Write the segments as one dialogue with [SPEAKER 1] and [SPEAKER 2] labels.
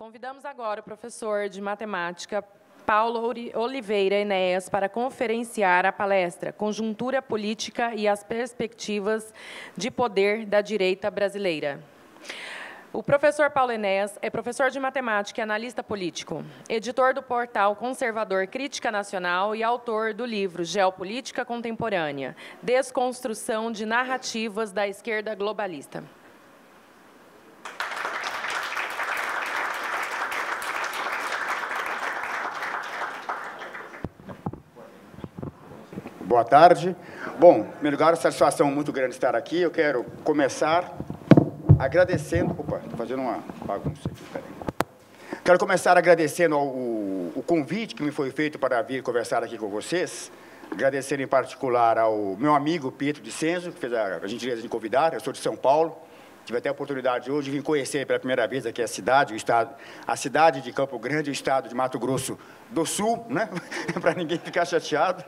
[SPEAKER 1] Convidamos agora o professor de matemática Paulo Oliveira Enéas para conferenciar a palestra Conjuntura Política e as Perspectivas de Poder da Direita Brasileira. O professor Paulo Enéas é professor de matemática e analista político, editor do portal conservador Crítica Nacional e autor do livro Geopolítica Contemporânea, Desconstrução de Narrativas da Esquerda Globalista.
[SPEAKER 2] Boa tarde. Bom, em primeiro lugar, satisfação muito grande estar aqui. Eu quero começar agradecendo... Opa, estou fazendo uma bagunça aqui, peraí. Quero começar agradecendo o convite que me foi feito para vir conversar aqui com vocês. Agradecendo em particular ao meu amigo Pietro de Senzo, que fez a gentileza de me convidar. Eu sou de São Paulo. Tive até a oportunidade hoje de vir conhecer pela primeira vez aqui a cidade, a cidade de Campo Grande, o estado de Mato Grosso do Sul, né? Para ninguém ficar chateado.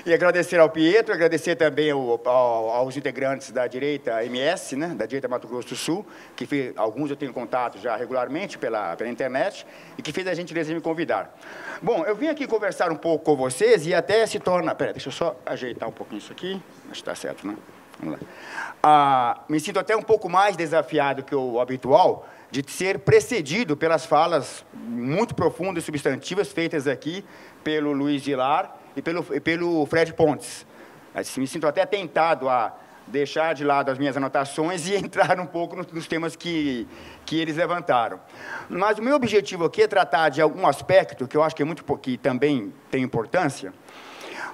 [SPEAKER 2] E agradecer ao Pietro, agradecer também aos integrantes da direita MS, né, da direita Mato Grosso do Sul, que alguns eu tenho contato já regularmente pela internet, e que fez a gentileza de me convidar. Bom, eu vim aqui conversar um pouco com vocês e até se torna... Pera, deixa eu só ajeitar um pouquinho isso aqui. Acho que está certo, né? Vamos lá. Me sinto até um pouco mais desafiado que o habitual de ser precedido pelas falas muito profundas e substantivas feitas aqui pelo Luiz Vilar e pelo Fred Pontes. Assim, me sinto até tentado a deixar de lado as minhas anotações e entrar um pouco nos temas que eles levantaram. Mas o meu objetivo aqui é tratar de algum aspecto que eu acho que é que também tem importância,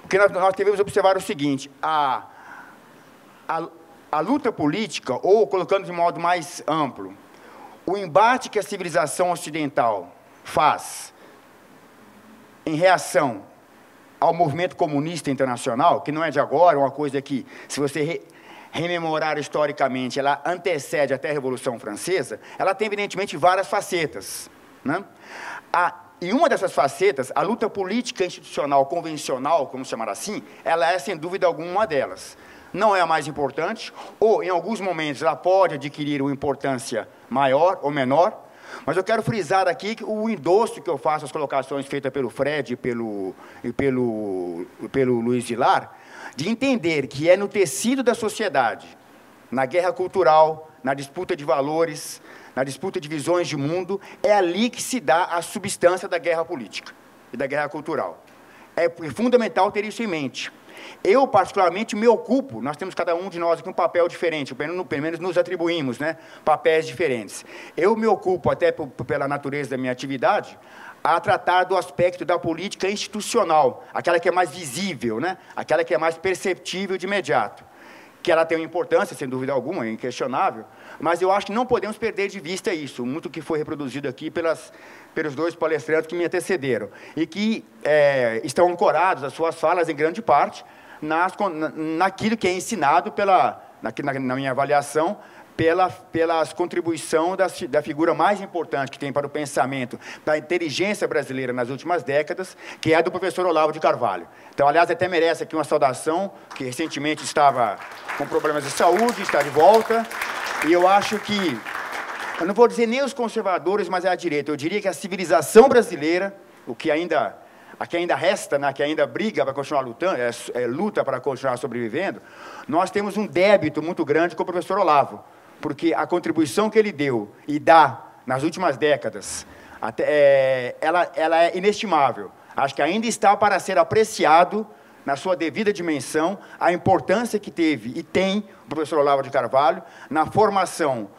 [SPEAKER 2] porque nós devemos observar o seguinte: a luta política, ou colocando de modo mais amplo, o embate que a civilização ocidental faz em reação ao movimento comunista internacional, que não é de agora, é uma coisa que, se você rememorar historicamente, ela antecede até a Revolução Francesa, ela tem, evidentemente, várias facetas, né? E uma dessas facetas, a luta política institucional convencional, vamos chamar assim, ela é, sem dúvida alguma, uma delas. Não é a mais importante, ou, em alguns momentos, ela pode adquirir uma importância maior ou menor, mas eu quero frisar aqui o endosso que eu faço às colocações feitas pelo Fred e pelo Luiz Vilar, de entender que é no tecido da sociedade, na guerra cultural, na disputa de valores, na disputa de visões de mundo, é ali que se dá a substância da guerra política e da guerra cultural. É fundamental ter isso em mente. Eu, particularmente, me ocupo, nós temos cada um de nós aqui um papel diferente, pelo menos nos atribuímos, né, papéis diferentes. Eu me ocupo, até pela natureza da minha atividade, a tratar do aspecto da política institucional, aquela que é mais visível, né, aquela que é mais perceptível de imediato, que ela tem uma importância, sem dúvida alguma, é inquestionável, mas eu acho que não podemos perder de vista isso, muito que foi reproduzido aqui pelos dois palestrantes que me antecederam, e que estão ancorados, as suas falas, em grande parte, naquilo que é ensinado, na minha avaliação, pelas contribuição da figura mais importante que tem para o pensamento da inteligência brasileira nas últimas décadas, que é a do professor Olavo de Carvalho. Então, aliás, até merece aqui uma saudação, que recentemente estava com problemas de saúde, está de volta, e eu acho que, eu não vou dizer nem os conservadores, mas é a direita, eu diria que a civilização brasileira, a que ainda resta, né, que ainda briga para continuar lutando, luta para continuar sobrevivendo, nós temos um débito muito grande com o professor Olavo, porque a contribuição que ele deu e dá nas últimas décadas, ela é inestimável. Acho que ainda está para ser apreciado, na sua devida dimensão, a importância que teve e tem o professor Olavo de Carvalho na formação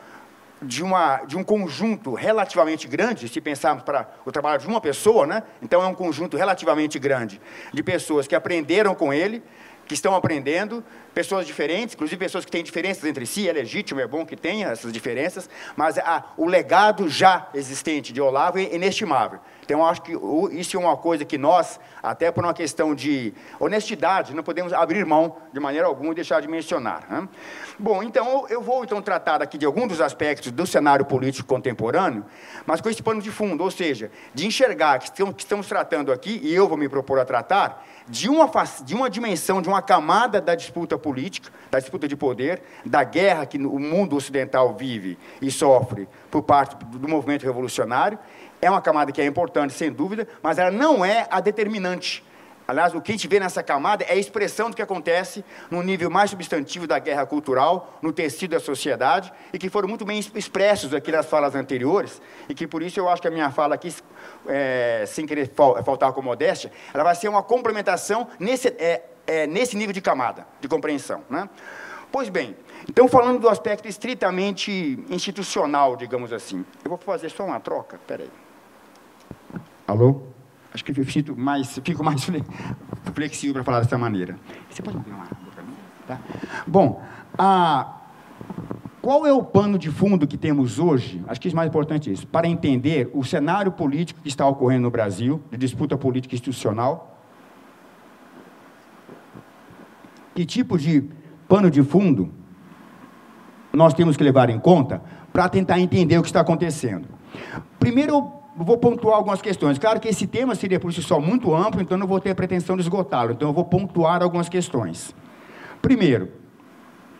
[SPEAKER 2] de um conjunto relativamente grande, se pensarmos para o trabalho de uma pessoa, né? Então é um conjunto relativamente grande de pessoas que aprenderam com ele, que estão aprendendo, pessoas diferentes, inclusive pessoas que têm diferenças entre si, é legítimo, é bom que tenha essas diferenças, mas o legado já existente de Olavo é inestimável. Então, eu acho que isso é uma coisa que nós, até por uma questão de honestidade, não podemos abrir mão de maneira alguma e deixar de mencionar, né? Bom, então, eu vou então tratar aqui de alguns dos aspectos do cenário político contemporâneo, mas com esse pano de fundo, ou seja, de enxergar que estamos tratando aqui, e eu vou me propor a tratar, de uma dimensão, de uma camada da disputa política, da disputa de poder, da guerra que o mundo ocidental vive e sofre por parte do movimento revolucionário. É uma camada que é importante, sem dúvida, mas ela não é a determinante. Aliás, o que a gente vê nessa camada é a expressão do que acontece no nível mais substantivo da guerra cultural, no tecido da sociedade, e que foram muito bem expressos aqui nas falas anteriores, e que, por isso, eu acho que a minha fala aqui, sem querer faltar com modéstia, ela vai ser uma complementação nesse nível de camada, de compreensão, né? Pois bem, então, falando do aspecto estritamente institucional, digamos assim, eu vou fazer só uma troca, peraí. Alô? Acho que eu fico mais flexível para falar dessa maneira. Você pode abrir uma água para mim? Tá? Bom, qual é o pano de fundo que temos hoje? Acho que é mais importante isso, para entender o cenário político que está ocorrendo no Brasil, de disputa política institucional. Que tipo de pano de fundo nós temos que levar em conta para tentar entender o que está acontecendo? Primeiro, eu vou pontuar algumas questões. Claro que esse tema seria, por si só, muito amplo, então não vou ter a pretensão de esgotá-lo. Então, eu vou pontuar algumas questões. Primeiro,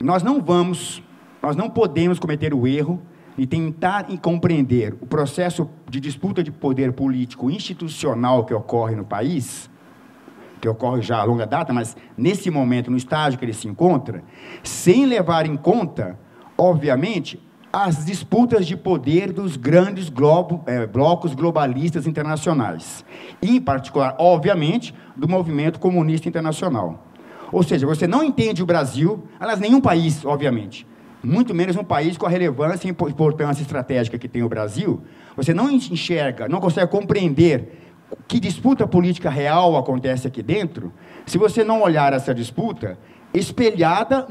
[SPEAKER 2] nós não podemos cometer o erro de tentar compreender o processo de disputa de poder político institucional que ocorre no país, que ocorre já a longa data, mas nesse momento, no estágio que ele se encontra, sem levar em conta, obviamente, as disputas de poder dos grandes blocos globalistas internacionais, e, em particular, obviamente, do movimento comunista internacional. Ou seja, você não entende o Brasil, aliás, nenhum país, obviamente, muito menos um país com a relevância e importância estratégica que tem o Brasil, você não enxerga, não consegue compreender que disputa política real acontece aqui dentro, se você não olhar essa disputa espelhada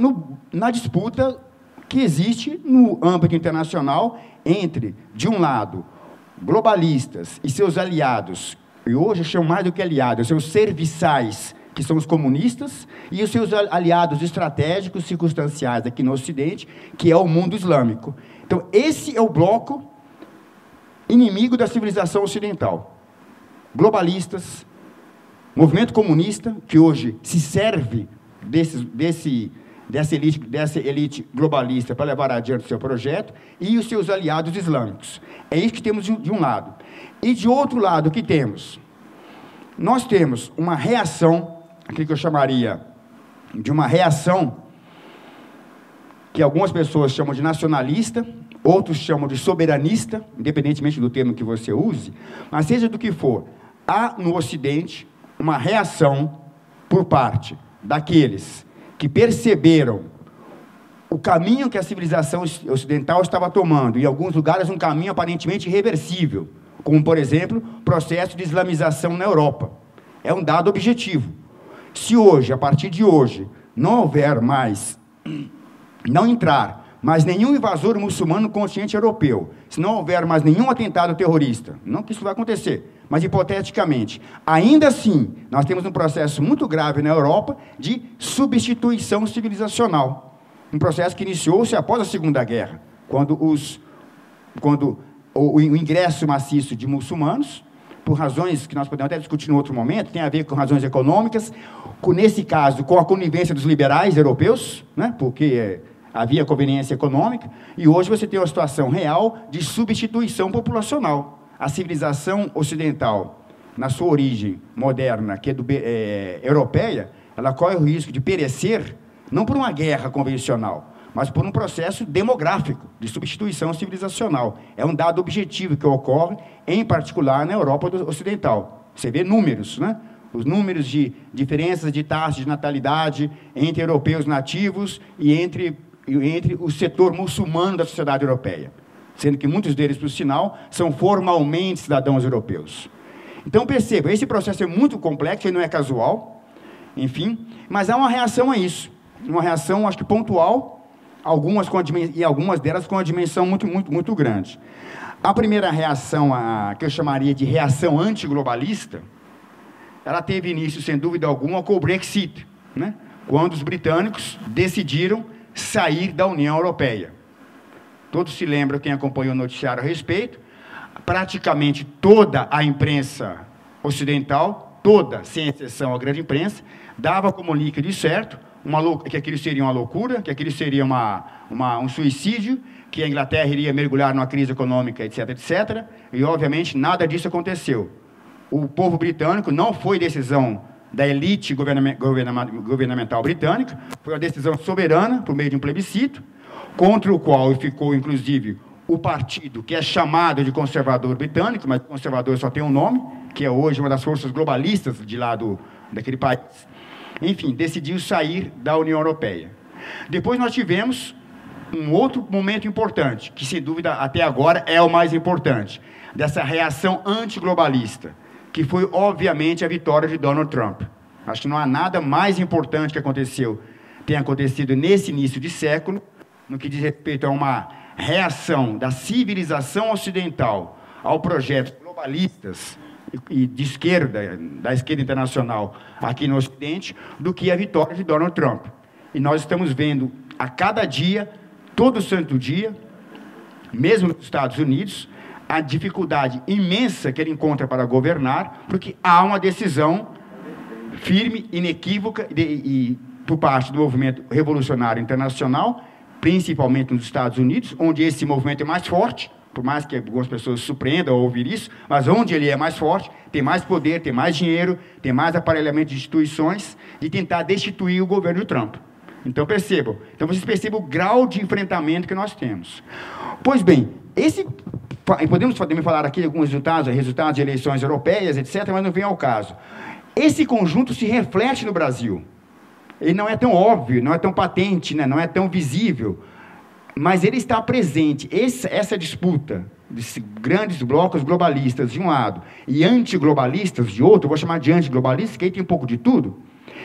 [SPEAKER 2] na disputa que existe no âmbito internacional entre, de um lado, globalistas e seus aliados, e hoje eu chamo mais do que aliados, seus serviçais, que são os comunistas, e os seus aliados estratégicos, circunstanciais aqui no Ocidente, que é o mundo islâmico. Então, esse é o bloco inimigo da civilização ocidental. Globalistas, movimento comunista, que hoje se serve dessa elite globalista para levar adiante o seu projeto, e os seus aliados islâmicos. É isso que temos de um lado. E, de outro lado, o que temos? Nós temos uma reação, aquilo que eu chamaria de uma reação, que algumas pessoas chamam de nacionalista, outros chamam de soberanista, independentemente do termo que você use, mas seja do que for, há no Ocidente uma reação por parte daqueles que perceberam o caminho que a civilização ocidental estava tomando, em alguns lugares um caminho aparentemente irreversível, como, por exemplo, o processo de islamização na Europa. É um dado objetivo. Se hoje, a partir de hoje, não houver mais, não entrar mais nenhum invasor muçulmano no continente europeu, se não houver mais nenhum atentado terrorista, não que isso vai acontecer, mas hipoteticamente, ainda assim, nós temos um processo muito grave na Europa de substituição civilizacional. Um processo que iniciou-se após a Segunda Guerra, quando o ingresso maciço de muçulmanos, por razões que nós podemos até discutir em outro momento, tem a ver com razões econômicas, nesse caso, com a conivência dos liberais europeus, né, porque havia conveniência econômica, e hoje você tem uma situação real de substituição populacional. A civilização ocidental, na sua origem moderna, que é europeia, ela corre o risco de perecer, não por uma guerra convencional, mas por um processo demográfico, de substituição civilizacional. É um dado objetivo que ocorre, em particular, na Europa ocidental. Você vê números, né? Os números de diferenças de taxa de natalidade entre europeus nativos e entre o setor muçulmano da sociedade europeia, sendo que muitos deles, por sinal, são formalmente cidadãos europeus. Então, perceba, esse processo é muito complexo, ele não é casual, enfim, mas há uma reação a isso, uma reação, acho que pontual, algumas delas com uma dimensão muito grande. A primeira reação, que eu chamaria de reação antiglobalista, ela teve início, sem dúvida alguma, com o Brexit, né? Quando os britânicos decidiram sair da União Europeia. Todos se lembram, quem acompanhou o noticiário a respeito, praticamente toda a imprensa ocidental, toda, sem exceção a grande imprensa, dava como líquido certo que aquilo seria uma loucura, que aquilo seria um suicídio, que a Inglaterra iria mergulhar numa crise econômica, etc., etc., e, obviamente, nada disso aconteceu. O povo britânico não foi decisão da elite governamental britânica, foi uma decisão soberana, por meio de um plebiscito, contra o qual ficou, inclusive, o partido que é chamado de conservador britânico, mas conservador só tem um nome, que é hoje uma das forças globalistas de lá daquele país. Enfim, decidiu sair da União Europeia. Depois nós tivemos um outro momento importante, que, sem dúvida, até agora é o mais importante, dessa reação antiglobalista, que foi, obviamente, a vitória de Donald Trump. Acho que não há nada mais importante que tenha acontecido nesse início de século, no que diz respeito a uma reação da civilização ocidental ao projetos globalistas e de esquerda, da esquerda internacional aqui no Ocidente, do que a vitória de Donald Trump. E nós estamos vendo a cada dia, todo santo dia, mesmo nos Estados Unidos, a dificuldade imensa que ele encontra para governar, porque há uma decisão firme, inequívoca, e por parte do movimento revolucionário internacional, principalmente nos Estados Unidos, onde esse movimento é mais forte, por mais que algumas pessoas surpreendam ao ouvir isso, mas onde ele é mais forte, tem mais poder, tem mais dinheiro, tem mais aparelhamento de instituições, de tentar destituir o governo do Trump. Então, percebam. Então, vocês percebam o grau de enfrentamento que nós temos. Pois bem, podemos também falar aqui de alguns resultados de eleições europeias, etc., mas não vem ao caso. Esse conjunto se reflete no Brasil. Ele não é tão óbvio, não é tão patente, né? Não é tão visível, mas ele está presente. Essa disputa desses grandes blocos globalistas de um lado e antiglobalistas de outro, eu vou chamar de antiglobalistas, que aí tem um pouco de tudo,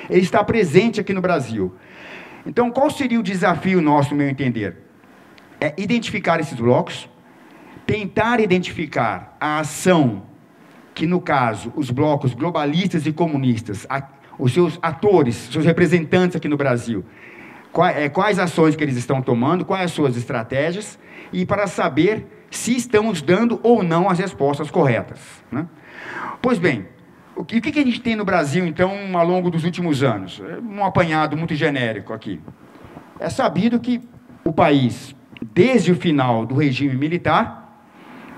[SPEAKER 2] ele está presente aqui no Brasil. Então, qual seria o desafio nosso, no meu entender? É identificar esses blocos, tentar identificar a ação que, no caso, os blocos globalistas e comunistas, os seus atores, seus representantes aqui no Brasil, quais ações que eles estão tomando, quais as suas estratégias, e para saber se estamos dando ou não as respostas corretas, né? Pois bem, o que a gente tem no Brasil, então, ao longo dos últimos anos? Um apanhado muito genérico aqui. É sabido que o país, desde o final do regime militar,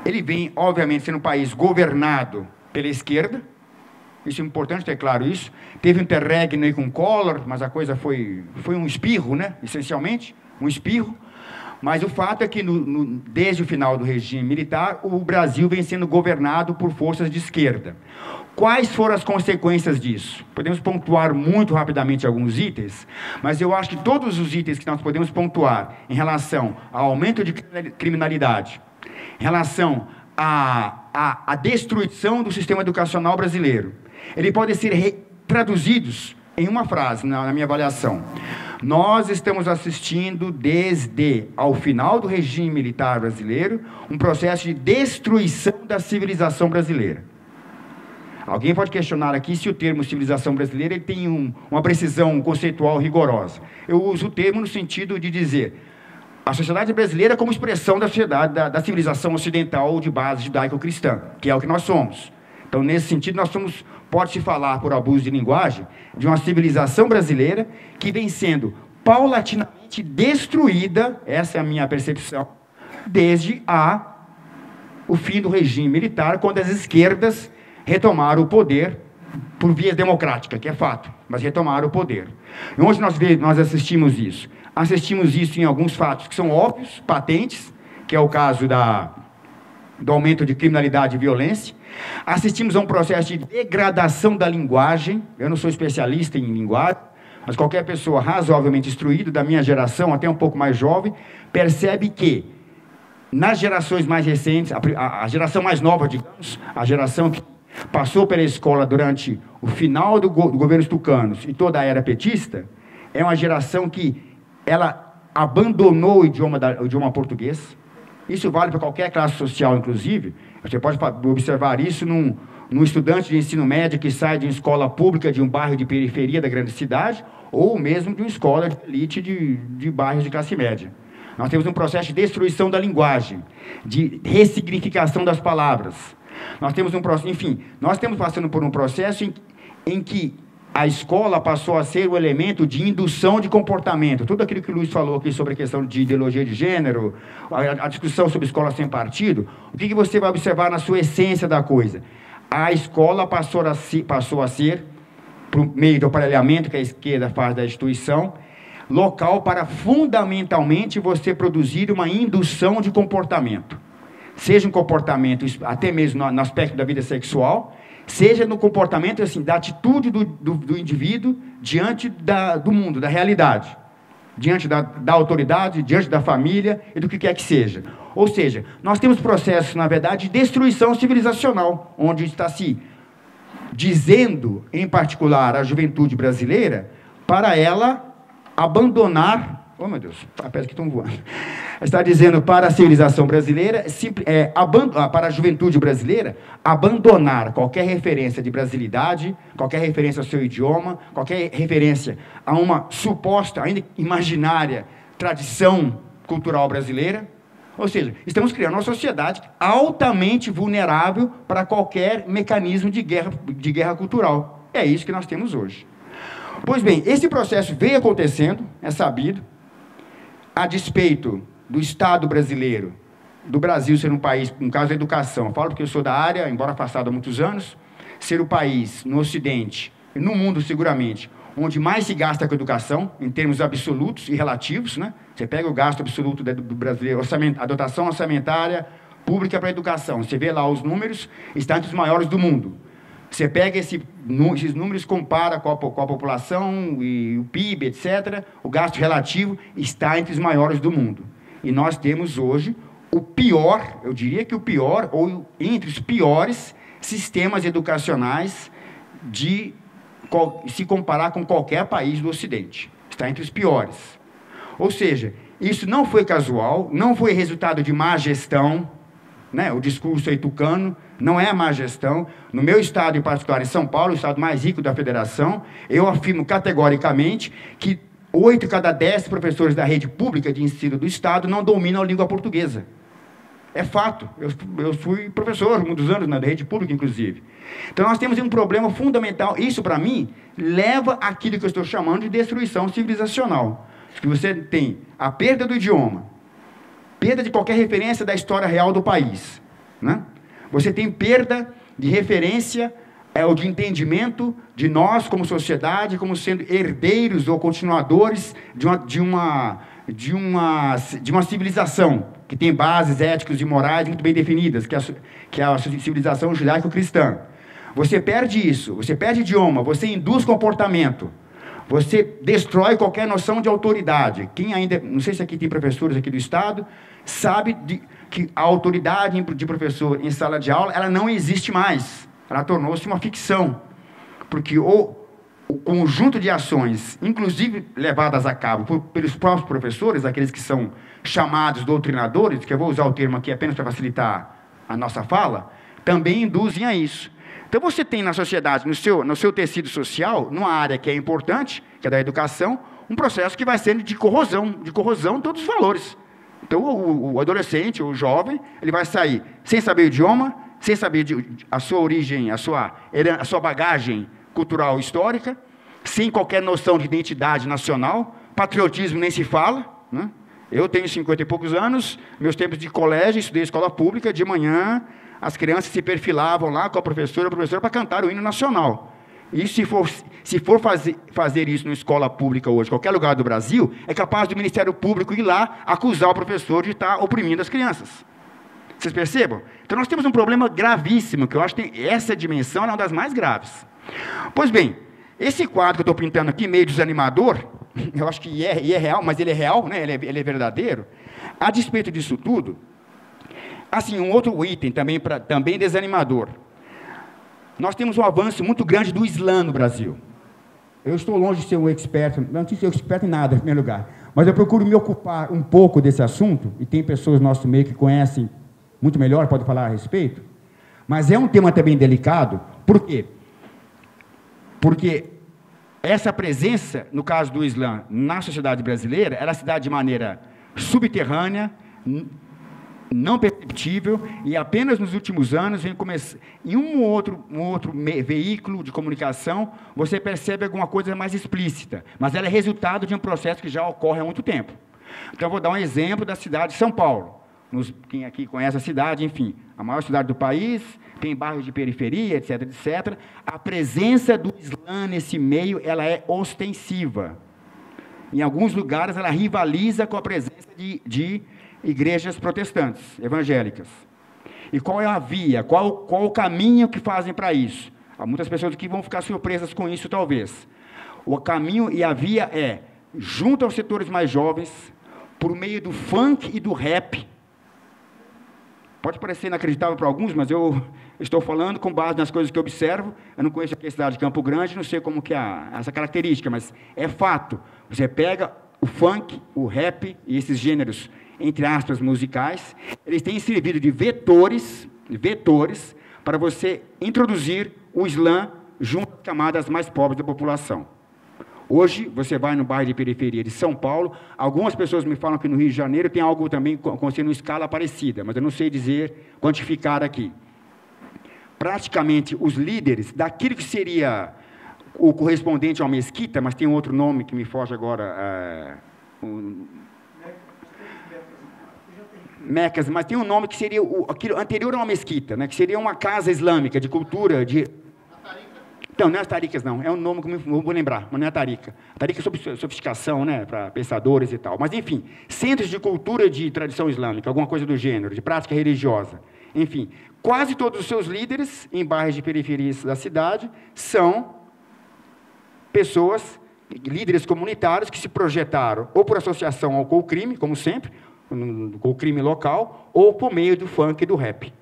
[SPEAKER 2] ele vem, obviamente, sendo um país governado pela esquerda. Isso é importante ter claro isso. Teve um interregno aí com Collor, mas a coisa foi um espirro, né? Essencialmente, um espirro. Mas o fato é que, desde o final do regime militar, o Brasil vem sendo governado por forças de esquerda. Quais foram as consequências disso? Podemos pontuar muito rapidamente alguns itens, mas eu acho que todos os itens que nós podemos pontuar em relação ao aumento de criminalidade, em relação à destruição do sistema educacional brasileiro, ele pode ser traduzidos em uma frase, na minha avaliação. Nós estamos assistindo, desde ao final do regime militar brasileiro, um processo de destruição da civilização brasileira. Alguém pode questionar aqui se o termo civilização brasileira ele tem uma precisão conceitual rigorosa. Eu uso o termo no sentido de dizer a sociedade brasileira como expressão da sociedade, da civilização ocidental de base judaico-cristã, que é o que nós somos. Então, nesse sentido, pode-se falar, por abuso de linguagem, de uma civilização brasileira que vem sendo paulatinamente destruída, essa é a minha percepção, desde o fim do regime militar, quando as esquerdas retomaram o poder por vias democráticas, que é fato, mas retomaram o poder. E onde nós assistimos isso? Assistimos isso em alguns fatos que são óbvios, patentes, que é o caso do aumento de criminalidade e violência. Assistimos a um processo de degradação da linguagem. Eu não sou especialista em linguagem, mas qualquer pessoa razoavelmente instruída, da minha geração, até um pouco mais jovem, percebe que, nas gerações mais recentes, a geração mais nova, digamos, a geração que passou pela escola durante o final do governo tucanos e toda a era petista, é uma geração que ela abandonou o idioma português. Isso vale para qualquer classe social, inclusive. Você pode observar isso num estudante de ensino médio que sai de uma escola pública de um bairro de periferia da grande cidade, ou mesmo de uma escola de elite de bairros de classe média. Nós temos um processo de destruição da linguagem, de ressignificação das palavras. Nós temos nós estamos passando por um processo em que a escola passou a ser o elemento de indução de comportamento. Tudo aquilo que o Luiz falou aqui sobre a questão de ideologia de gênero, a discussão sobre escola sem partido, o que você vai observar na sua essência da coisa? A escola passou a ser, por meio do aparelhamento que a esquerda faz da instituição, local para, fundamentalmente, você produzir uma indução de comportamento. Seja um comportamento, até mesmo no aspecto da vida sexual, seja no comportamento, assim, da atitude do indivíduo diante do mundo, da realidade, diante da autoridade, diante da família e do que quer que seja. Ou seja, nós temos processos, na verdade, de destruição civilizacional, onde está se dizendo, em particular, a juventude brasileira, para ela abandonar... Oh, meu Deus, papéis que estão voando. Está dizendo para a civilização brasileira, para a juventude brasileira, abandonar qualquer referência de brasilidade, qualquer referência ao seu idioma, qualquer referência a uma suposta, ainda imaginária, tradição cultural brasileira. Ou seja, estamos criando uma sociedade altamente vulnerável para qualquer mecanismo de guerra cultural. É isso que nós temos hoje. Pois bem, esse processo veio acontecendo, é sabido, a despeito do Estado brasileiro, do Brasil ser um país, no caso da educação, eu falo porque eu sou da área, embora afastado há muitos anos, ser o país no Ocidente, e no mundo seguramente, onde mais se gasta com educação, em termos absolutos e relativos, né? Você pega o gasto absoluto do brasileiro, a dotação orçamentária pública para a educação, você vê lá os números, está entre os maiores do mundo. Você pega esses números, compara com a população e o PIB, etc., o gasto relativo está entre os maiores do mundo. E nós temos hoje o pior, eu diria que o pior, ou entre os piores sistemas educacionais se comparar com qualquer país do Ocidente. Está entre os piores. Ou seja, isso não foi casual, não foi resultado de má gestão, né? O discurso aí tucano não é má gestão. No meu estado, em particular, em São Paulo, o estado mais rico da federação, eu afirmo categoricamente que 8 cada 10 professores da rede pública de ensino do estado não dominam a língua portuguesa. É fato. Eu fui professor muitos anos na rede pública, inclusive. Então, nós temos um problema fundamental. Isso, para mim, leva àquilo que eu estou chamando de destruição civilizacional. Que você tem a perda do idioma, perda de qualquer referência da história real do país, né? Você tem perda de referência ou de entendimento de nós como sociedade, como sendo herdeiros ou continuadores de uma civilização que tem bases éticas e morais muito bem definidas, que é a civilização judaico-cristã. Você perde isso, você perde idioma, você induz comportamento, você destrói qualquer noção de autoridade. Quem ainda, não sei se aqui tem professores aqui do estado, sabe que a autoridade de professor em sala de aula, ela não existe mais. Ela tornou-se uma ficção. Porque o conjunto de ações, inclusive levadas a cabo pelos próprios professores, aqueles que são chamados doutrinadores, que eu vou usar o termo aqui apenas para facilitar a nossa fala, também induzem a isso. Então, você tem na sociedade, no seu tecido social, numa área que é importante, que é da educação, um processo que vai sendo de corrosão de todos os valores. Então, o adolescente, o jovem, ele vai sair sem saber o idioma, sem saber a sua origem, a sua bagagem cultural histórica, sem qualquer noção de identidade nacional, patriotismo nem se fala, né? Eu tenho 50 e poucos anos, meus tempos de colégio, estudei escola pública, de manhã, as crianças se perfilavam lá com a professora para cantar o hino nacional. E se for fazer isso numa escola pública hoje, qualquer lugar do Brasil, é capaz do Ministério Público ir lá acusar o professor de estar oprimindo as crianças. Vocês percebam? Então, nós temos um problema gravíssimo, que eu acho que essa dimensão é uma das mais graves. Pois bem, esse quadro que eu estou pintando aqui, meio desanimador, eu acho que é real, mas ele é real, né? Ele é verdadeiro. A despeito disso tudo, assim, um outro item também desanimador. Nós temos um avanço muito grande do Islã no Brasil. Eu estou longe de ser um expert, não sei se eu expert em nada, em primeiro lugar,
[SPEAKER 3] Mas eu procuro me ocupar um pouco desse assunto, e tem pessoas no nosso meio que conhecem muito melhor, podem falar a respeito, mas é um tema também delicado. Por quê? Porque essa presença, no caso do Islã, na sociedade brasileira, ela se dá de maneira subterrânea, não perceptível, e apenas nos últimos anos vem começar, em um outro veículo de comunicação, você percebe alguma coisa mais explícita, mas ela é resultado de um processo que já ocorre há muito tempo. Então, eu vou dar um exemplo da cidade de São Paulo. Quem aqui conhece a cidade, enfim, a maior cidade do país, tem bairros de periferia, etc., etc. A presença do Islã nesse meio, ela é ostensiva. Em alguns lugares, ela rivaliza com a presença de igrejas protestantes, evangélicas. E qual é a via? Qual o caminho que fazem para isso? Há muitas pessoas que vão ficar surpresas com isso, talvez. O caminho e a via é, junto aos setores mais jovens, por meio do funk e do rap. Pode parecer inacreditável para alguns, mas eu estou falando com base nas coisas que eu observo. Eu não conheço aqui a cidade de Campo Grande, não sei como que é essa característica, mas é fato. Você pega o funk, o rap e esses gêneros, entre aspas, musicais, eles têm servido de vetores para você introduzir o Islã junto às camadas mais pobres da população. Hoje, você vai no bairro de periferia de São Paulo, algumas pessoas me falam que no Rio de Janeiro tem algo também acontecendo em escala parecida, mas eu não sei dizer, quantificar aqui. Praticamente, os líderes daquilo que seria o correspondente a uma mesquita, mas tem um outro nome que me foge agora, Mecas, mas tem um nome que seria aquilo anterior a uma mesquita, né, que seria uma casa islâmica de cultura, de... Não, não é as taricas, não. É um nome que eu vou lembrar, mas não é a tarica. A tarica é sobre sofisticação, né, para pensadores e tal. Mas, enfim, centros de cultura de tradição islâmica, alguma coisa do gênero, de prática religiosa. Enfim, quase todos os seus líderes, em bairros de periferias da cidade, são pessoas, líderes comunitários, que se projetaram ou por associação com o crime, como sempre, com o crime local, ou por meio do funk e do rap.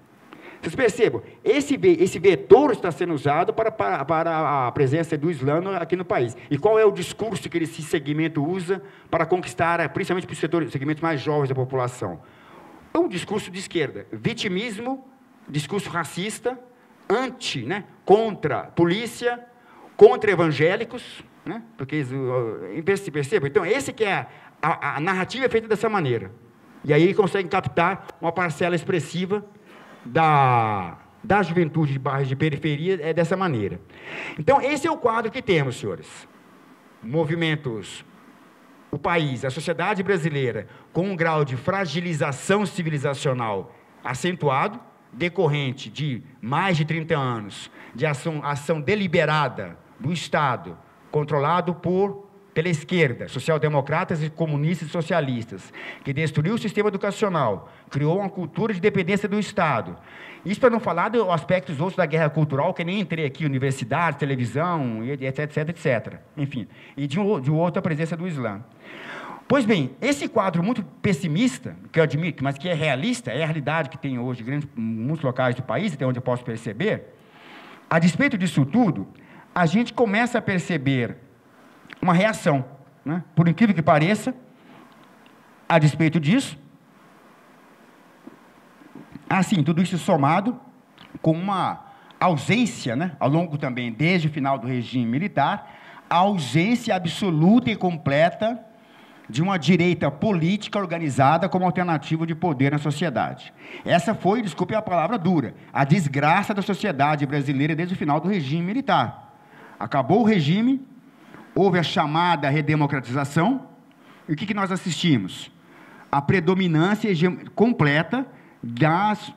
[SPEAKER 3] Vocês percebam, esse vetor está sendo usado para a presença do Islã aqui no país. E qual é o discurso que esse segmento usa para conquistar, principalmente para os segmentos mais jovens da população? É um discurso de esquerda, vitimismo, discurso racista, né, contra a polícia, contra evangélicos, né, porque se percebam. Então, esse que é a narrativa é feita dessa maneira. E aí conseguem captar uma parcela expressiva da juventude de bairros de periferia é dessa maneira. Então, esse é o quadro que temos, senhores. Movimentos, o país, a sociedade brasileira, com um grau de fragilização civilizacional acentuado, decorrente de mais de 30 anos de ação deliberada do Estado, controlado pela esquerda, social-democratas e comunistas e socialistas, que destruiu o sistema educacional, criou uma cultura de dependência do Estado. Isso para não falar dos aspectos outros da guerra cultural, que nem entrei aqui, universidade, televisão, etc, etc. Enfim, e de outra presença do Islã. Pois bem, esse quadro muito pessimista, que eu admito, mas que é realista, é a realidade que tem hoje em muitos locais do país, até onde eu posso perceber, a despeito disso tudo, a gente começa a perceber uma reação, né? Por incrível que pareça, a despeito disso, assim, tudo isso somado com uma ausência, né, ao longo também, desde o final do regime militar, a ausência absoluta e completa de uma direita política organizada como alternativa de poder na sociedade. Essa foi, desculpe a palavra dura, a desgraça da sociedade brasileira desde o final do regime militar. Acabou o regime, houve a chamada redemocratização, e o que nós assistimos? A predominância completa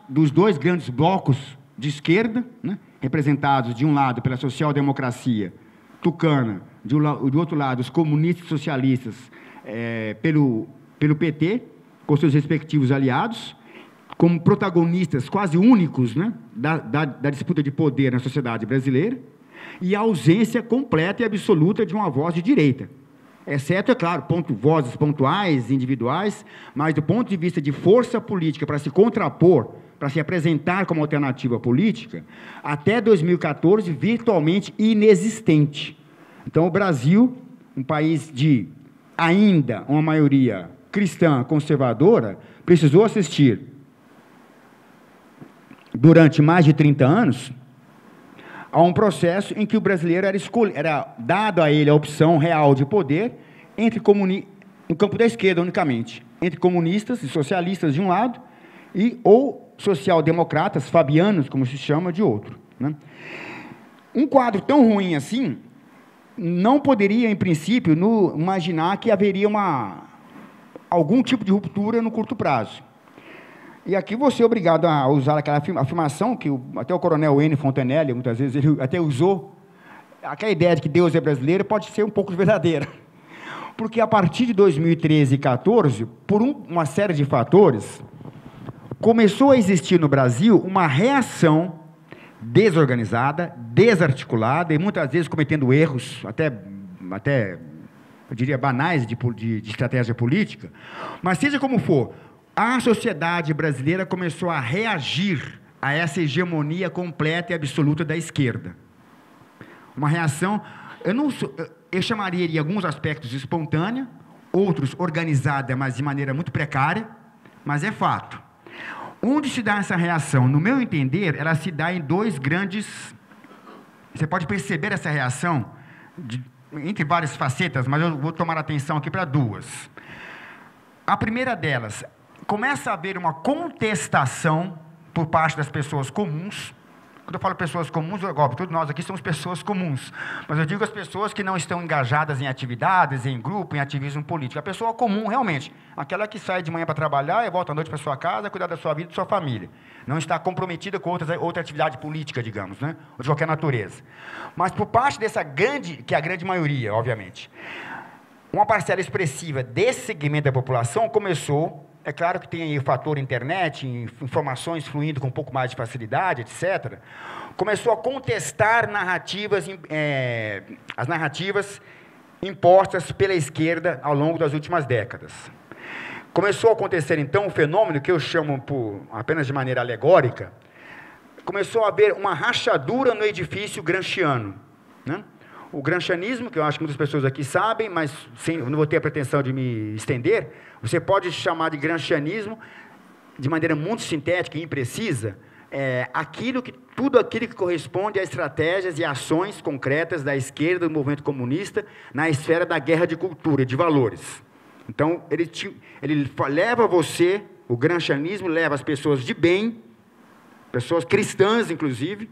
[SPEAKER 3] dos dois grandes blocos de esquerda, né, representados, de um lado, pela social-democracia tucana, do outro lado, os comunistas socialistas, pelo PT, com seus respectivos aliados, como protagonistas quase únicos, né, da disputa de poder na sociedade brasileira, e a ausência completa e absoluta de uma voz de direita. Exceto, é claro, vozes pontuais, individuais, mas do ponto de vista de força política para se contrapor, para se apresentar como alternativa política, até 2014, virtualmente inexistente. Então, o Brasil, um país de ainda uma maioria cristã conservadora, precisou assistir, durante mais de 30 anos, a um processo em que o brasileiro era dado a ele a opção real de poder no campo da esquerda unicamente, entre comunistas e socialistas de um lado, ou social-democratas, fabianos, como se chama, de outro. Né? Um quadro tão ruim assim, não poderia, em princípio, imaginar que haveria algum tipo de ruptura no curto prazo. E aqui você é obrigado a usar aquela afirmação que até o coronel N. Fontenelle, muitas vezes, ele até usou, aquela ideia de que Deus é brasileiro pode ser um pouco verdadeira. Porque a partir de 2013 e 2014, por uma série de fatores, começou a existir no Brasil uma reação desorganizada, desarticulada, e muitas vezes cometendo erros, até eu diria, banais de estratégia política, mas seja como for, a sociedade brasileira começou a reagir a essa hegemonia completa e absoluta da esquerda. Uma reação, eu chamaria de alguns aspectos espontânea, outros organizada, mas de maneira muito precária, mas é fato. Onde se dá essa reação? No meu entender, ela se dá em dois grandes... Você pode perceber essa reação entre várias facetas, mas eu vou tomar atenção aqui para duas. A primeira delas, começa a haver uma contestação por parte das pessoas comuns. Quando eu falo pessoas comuns, todos nós aqui somos pessoas comuns, mas eu digo as pessoas que não estão engajadas em atividades, em grupo, em ativismo político. A pessoa comum, realmente, aquela que sai de manhã para trabalhar e volta à noite para sua casa, cuidar da sua vida e da sua família. Não está comprometida com outra atividade política, digamos, né? Ou de qualquer natureza. Mas por parte dessa grande, que é a grande maioria, obviamente, uma parcela expressiva desse segmento da população começou... É claro que tem aí o fator internet, informações fluindo com um pouco mais de facilidade, etc. Começou a contestar as narrativas impostas pela esquerda ao longo das últimas décadas. Começou a acontecer, então, um fenômeno que eu chamo, apenas de maneira alegórica, começou a haver uma rachadura no edifício gramsciano, né? O gramscianismo, que eu acho que muitas pessoas aqui sabem, mas eu não vou ter a pretensão de me estender, você pode chamar de gramscianismo, de maneira muito sintética e imprecisa, tudo aquilo que corresponde a estratégias e ações concretas da esquerda, do movimento comunista, na esfera da guerra de cultura, de valores. Então, ele leva você, o gramscianismo leva as pessoas de bem, pessoas cristãs, inclusive,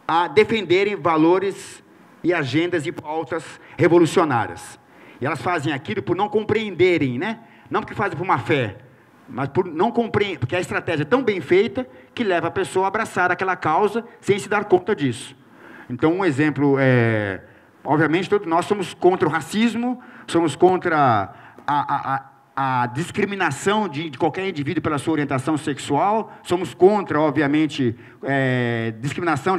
[SPEAKER 3] a defenderem valores e agendas e pautas revolucionárias. E elas fazem aquilo por não compreenderem, né? Não porque fazem por má fé, mas por não compreender, porque a estratégia é tão bem feita que leva a pessoa a abraçar aquela causa sem se dar conta disso. Então, um exemplo obviamente, todos nós somos contra o racismo, somos contra a discriminação de qualquer indivíduo pela sua orientação sexual, somos contra, obviamente, discriminação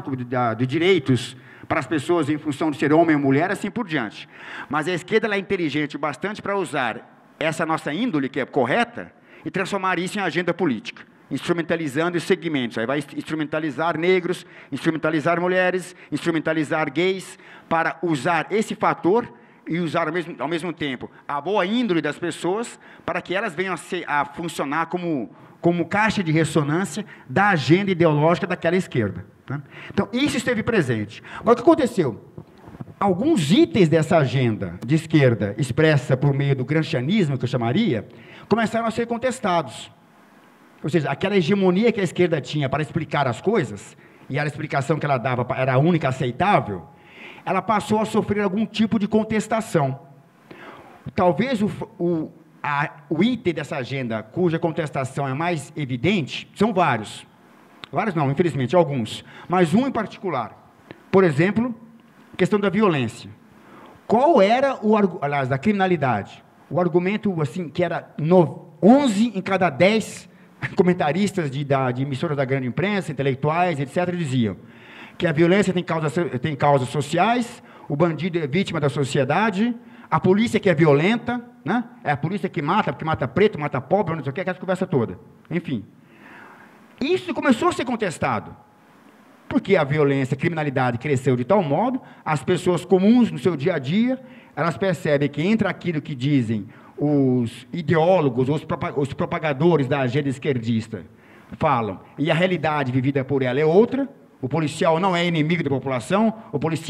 [SPEAKER 3] de direitos para as pessoas em função de ser homem ou mulher, assim por diante. Mas a esquerda ela é inteligente bastante para usar essa nossa índole, que é correta, e transformar isso em agenda política, instrumentalizando os segmentos. Aí vai instrumentalizar negros, instrumentalizar mulheres, instrumentalizar gays, para usar esse fator e usar ao mesmo tempo a boa índole das pessoas, para que elas venham a funcionar como caixa de ressonância da agenda ideológica daquela esquerda. Né? Então, isso esteve presente. Agora, o que aconteceu? Alguns itens dessa agenda de esquerda, expressa por meio do gramscianismo, que eu chamaria, começaram a ser contestados. Ou seja, aquela hegemonia que a esquerda tinha para explicar as coisas, e a explicação que ela dava era a única aceitável, ela passou a sofrer algum tipo de contestação. Talvez o item dessa agenda, cuja contestação é mais evidente, são vários. Vários não, infelizmente, alguns. Mas um em particular. Por exemplo, questão da violência. Qual era aliás, da criminalidade? O argumento, assim, que era 11 em cada 10 comentaristas de emissoras da grande imprensa, intelectuais, etc., diziam que a violência tem causas sociais, o bandido é vítima da sociedade, a polícia que é violenta, né? É a polícia que mata, porque mata preto, mata pobre, não sei o que, aquela conversa toda. Enfim. Isso começou a ser contestado. Porque a violência, a criminalidade cresceu de tal modo, as pessoas comuns no seu dia a dia, elas percebem que entre aquilo que dizem os ideólogos, os propagadores da agenda esquerdista falam, e a realidade vivida por ela é outra. O policial não é inimigo da população,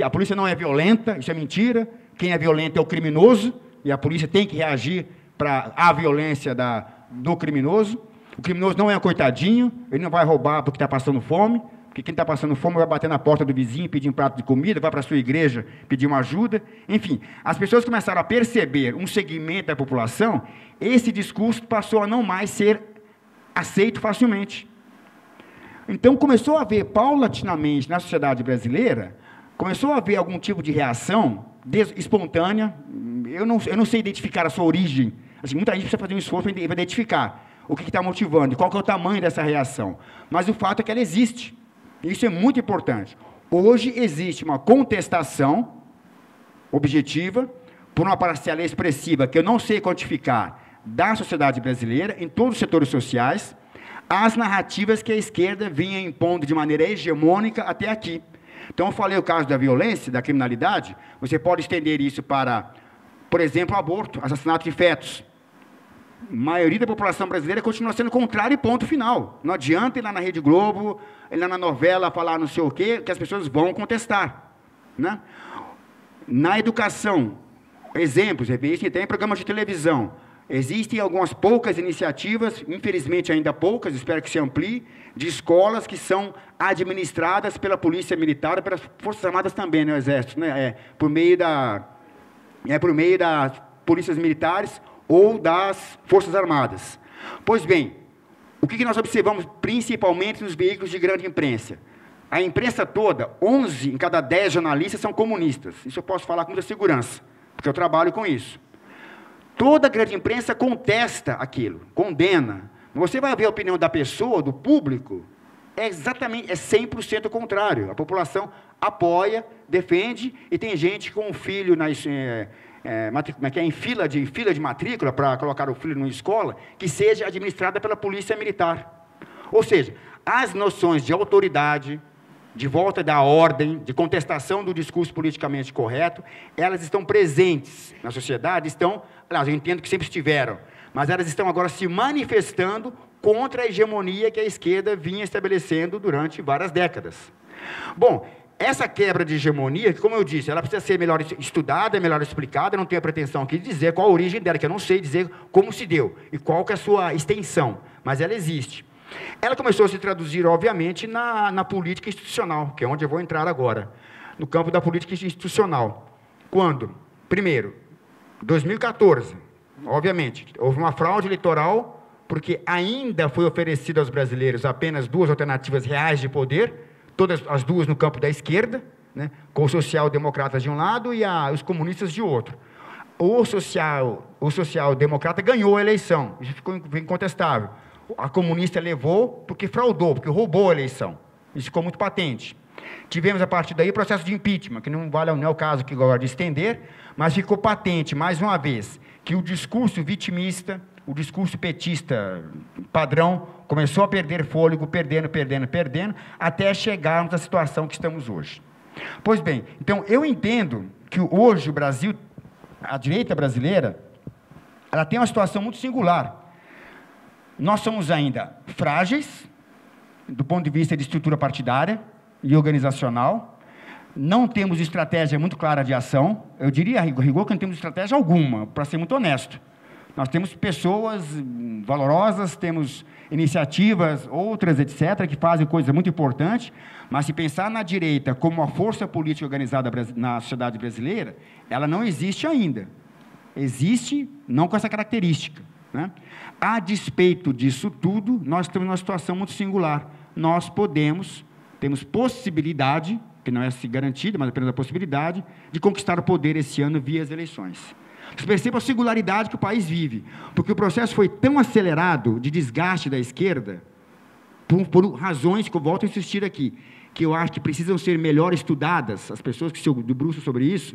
[SPEAKER 3] a polícia não é violenta, isso é mentira. Quem é violento é o criminoso, e a polícia tem que reagir para a violência do criminoso. O criminoso não é um coitadinho, ele não vai roubar porque está passando fome, porque quem está passando fome vai bater na porta do vizinho, pedir um prato de comida, vai para a sua igreja pedir uma ajuda. Enfim, as pessoas começaram a perceber um segmento da população, esse discurso passou a não mais ser aceito facilmente. Então, começou a haver, paulatinamente, na sociedade brasileira, começou a haver algum tipo de reação espontânea. Eu não sei identificar a sua origem. Assim, muita gente precisa fazer um esforço para identificar o que está motivando, qual que é o tamanho dessa reação. Mas o fato é que ela existe. Isso é muito importante. Hoje existe uma contestação objetiva, por uma parcela expressiva, que eu não sei quantificar, da sociedade brasileira, em todos os setores sociais, as narrativas que a esquerda vinha impondo de maneira hegemônica até aqui. Então, eu falei o caso da violência, da criminalidade, você pode estender isso para, por exemplo, aborto, assassinato de fetos. A maioria da população brasileira continua sendo contrária e ponto final. Não adianta ir lá na Rede Globo, ir lá na novela, falar não sei o quê, que as pessoas vão contestar. Né? Na educação, exemplos, existem até em programas de televisão, existem algumas poucas iniciativas, infelizmente ainda poucas, espero que se amplie, de escolas que são administradas pela Polícia Militar, pelas Forças Armadas também, no Exército, né? Por meio das polícias militares ou das Forças Armadas. Pois bem, o que nós observamos principalmente nos veículos de grande imprensa? A imprensa toda, 11 em cada 10 jornalistas são comunistas. Isso eu posso falar com muita segurança, porque eu trabalho com isso. Toda a grande imprensa contesta aquilo, condena. Você vai ver a opinião da pessoa, do público, é 100% contrário. A população apoia, defende, e tem gente com um filho em fila de matrícula para colocar o filho numa escola, que seja administrada pela Polícia Militar. Ou seja, as noções de autoridade, de volta da ordem, de contestação do discurso politicamente correto, elas estão presentes na sociedade, aliás, eu entendo que sempre estiveram, mas elas estão agora se manifestando contra a hegemonia que a esquerda vinha estabelecendo durante várias décadas. Bom, essa quebra de hegemonia, que, como eu disse, ela precisa ser melhor estudada, melhor explicada, eu não tenho a pretensão aqui de dizer qual a origem dela, que eu não sei dizer como se deu e qual que é a sua extensão, mas ela existe. Ela começou a se traduzir, obviamente, na política institucional, que é onde eu vou entrar agora, no campo da política institucional. Quando? Primeiro, 2014, obviamente, houve uma fraude eleitoral, porque ainda foi oferecido aos brasileiros apenas duas alternativas reais de poder, todas as duas no campo da esquerda, né, com os social-democratas de um lado e os comunistas de outro. O social-democrata ganhou a eleição, isso ficou incontestável. A comunista levou porque fraudou, porque roubou a eleição. Isso ficou muito patente. Tivemos, a partir daí, o processo de impeachment, que não é o caso que agora de estender, mas ficou patente, mais uma vez, que o discurso vitimista, o discurso petista padrão, começou a perder fôlego, perdendo, até chegarmos à situação que estamos hoje. Pois bem, então, eu entendo que hoje o Brasil, a direita brasileira, ela tem uma situação muito singular. Nós somos ainda frágeis, do ponto de vista de estrutura partidária e organizacional, não temos estratégia muito clara de ação, eu diria, a rigor, que não temos estratégia alguma, para ser muito honesto. Nós temos pessoas valorosas, temos iniciativas, outras, etc., que fazem coisas muito importantes, mas se pensar na direita como uma força política organizada na sociedade brasileira, ela não existe ainda. Existe, não com essa característica. Né? A despeito disso tudo, nós estamos numa situação muito singular. Nós temos possibilidade, que não é garantida, mas apenas a possibilidade, de conquistar o poder esse ano via as eleições. Vocês percebam a singularidade que o país vive, porque o processo foi tão acelerado de desgaste da esquerda, por razões que eu volto a insistir aqui, que eu acho que precisam ser melhor estudadas, as pessoas que se debruçam sobre isso,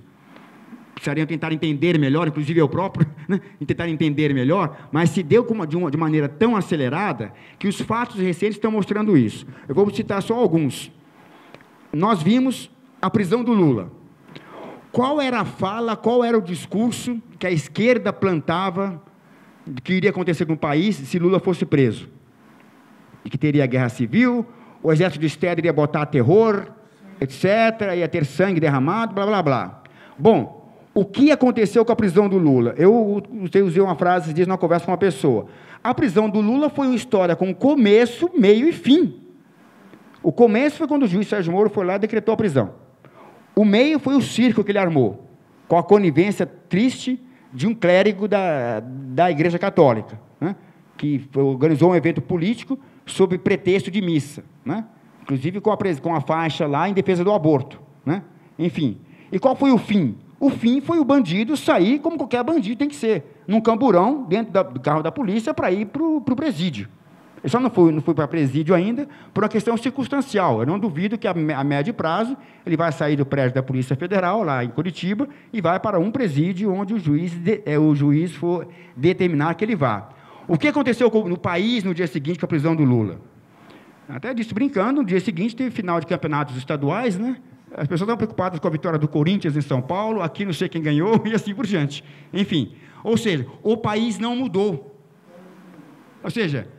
[SPEAKER 3] precisariam tentar entender melhor, inclusive eu próprio, né, tentar entender melhor, mas se deu de maneira tão acelerada que os fatos recentes estão mostrando isso. Eu vou citar só alguns. nós vimos a prisão do Lula. Qual era a fala, qual era o discurso que a esquerda plantava que iria acontecer com o país se Lula fosse preso? E que teria guerra civil, o exército de Estado iria botar terror, etc., ia ter sangue derramado, blá, blá, blá. Bom, o que aconteceu com a prisão do Lula? Eu usei uma frase esses dias numa conversa com uma pessoa. A prisão do Lula foi uma história com começo, meio e fim. O começo foi quando o juiz Sérgio Moro foi lá e decretou a prisão. O meio foi o circo que ele armou, com a conivência triste de um clérigo da Igreja Católica, né, que organizou um evento político sob pretexto de missa, né, inclusive com a faixa lá em defesa do aborto, né, enfim. E qual foi o fim? O fim foi o bandido sair como qualquer bandido tem que ser, num camburão, dentro do carro da polícia, para ir para o presídio. Ele só não foi para presídio ainda, por uma questão circunstancial. Eu não duvido que, a médio prazo, ele vai sair do prédio da Polícia Federal, lá em Curitiba, e vai para um presídio onde o juiz for determinar que ele vá. O que aconteceu no país no dia seguinte com a prisão do Lula? Até disse brincando, no dia seguinte teve final de campeonatos estaduais, né? As pessoas estavam preocupadas com a vitória do Corinthians em São Paulo, aqui não sei quem ganhou, e assim por diante. Enfim, ou seja, o país não mudou. Ou seja,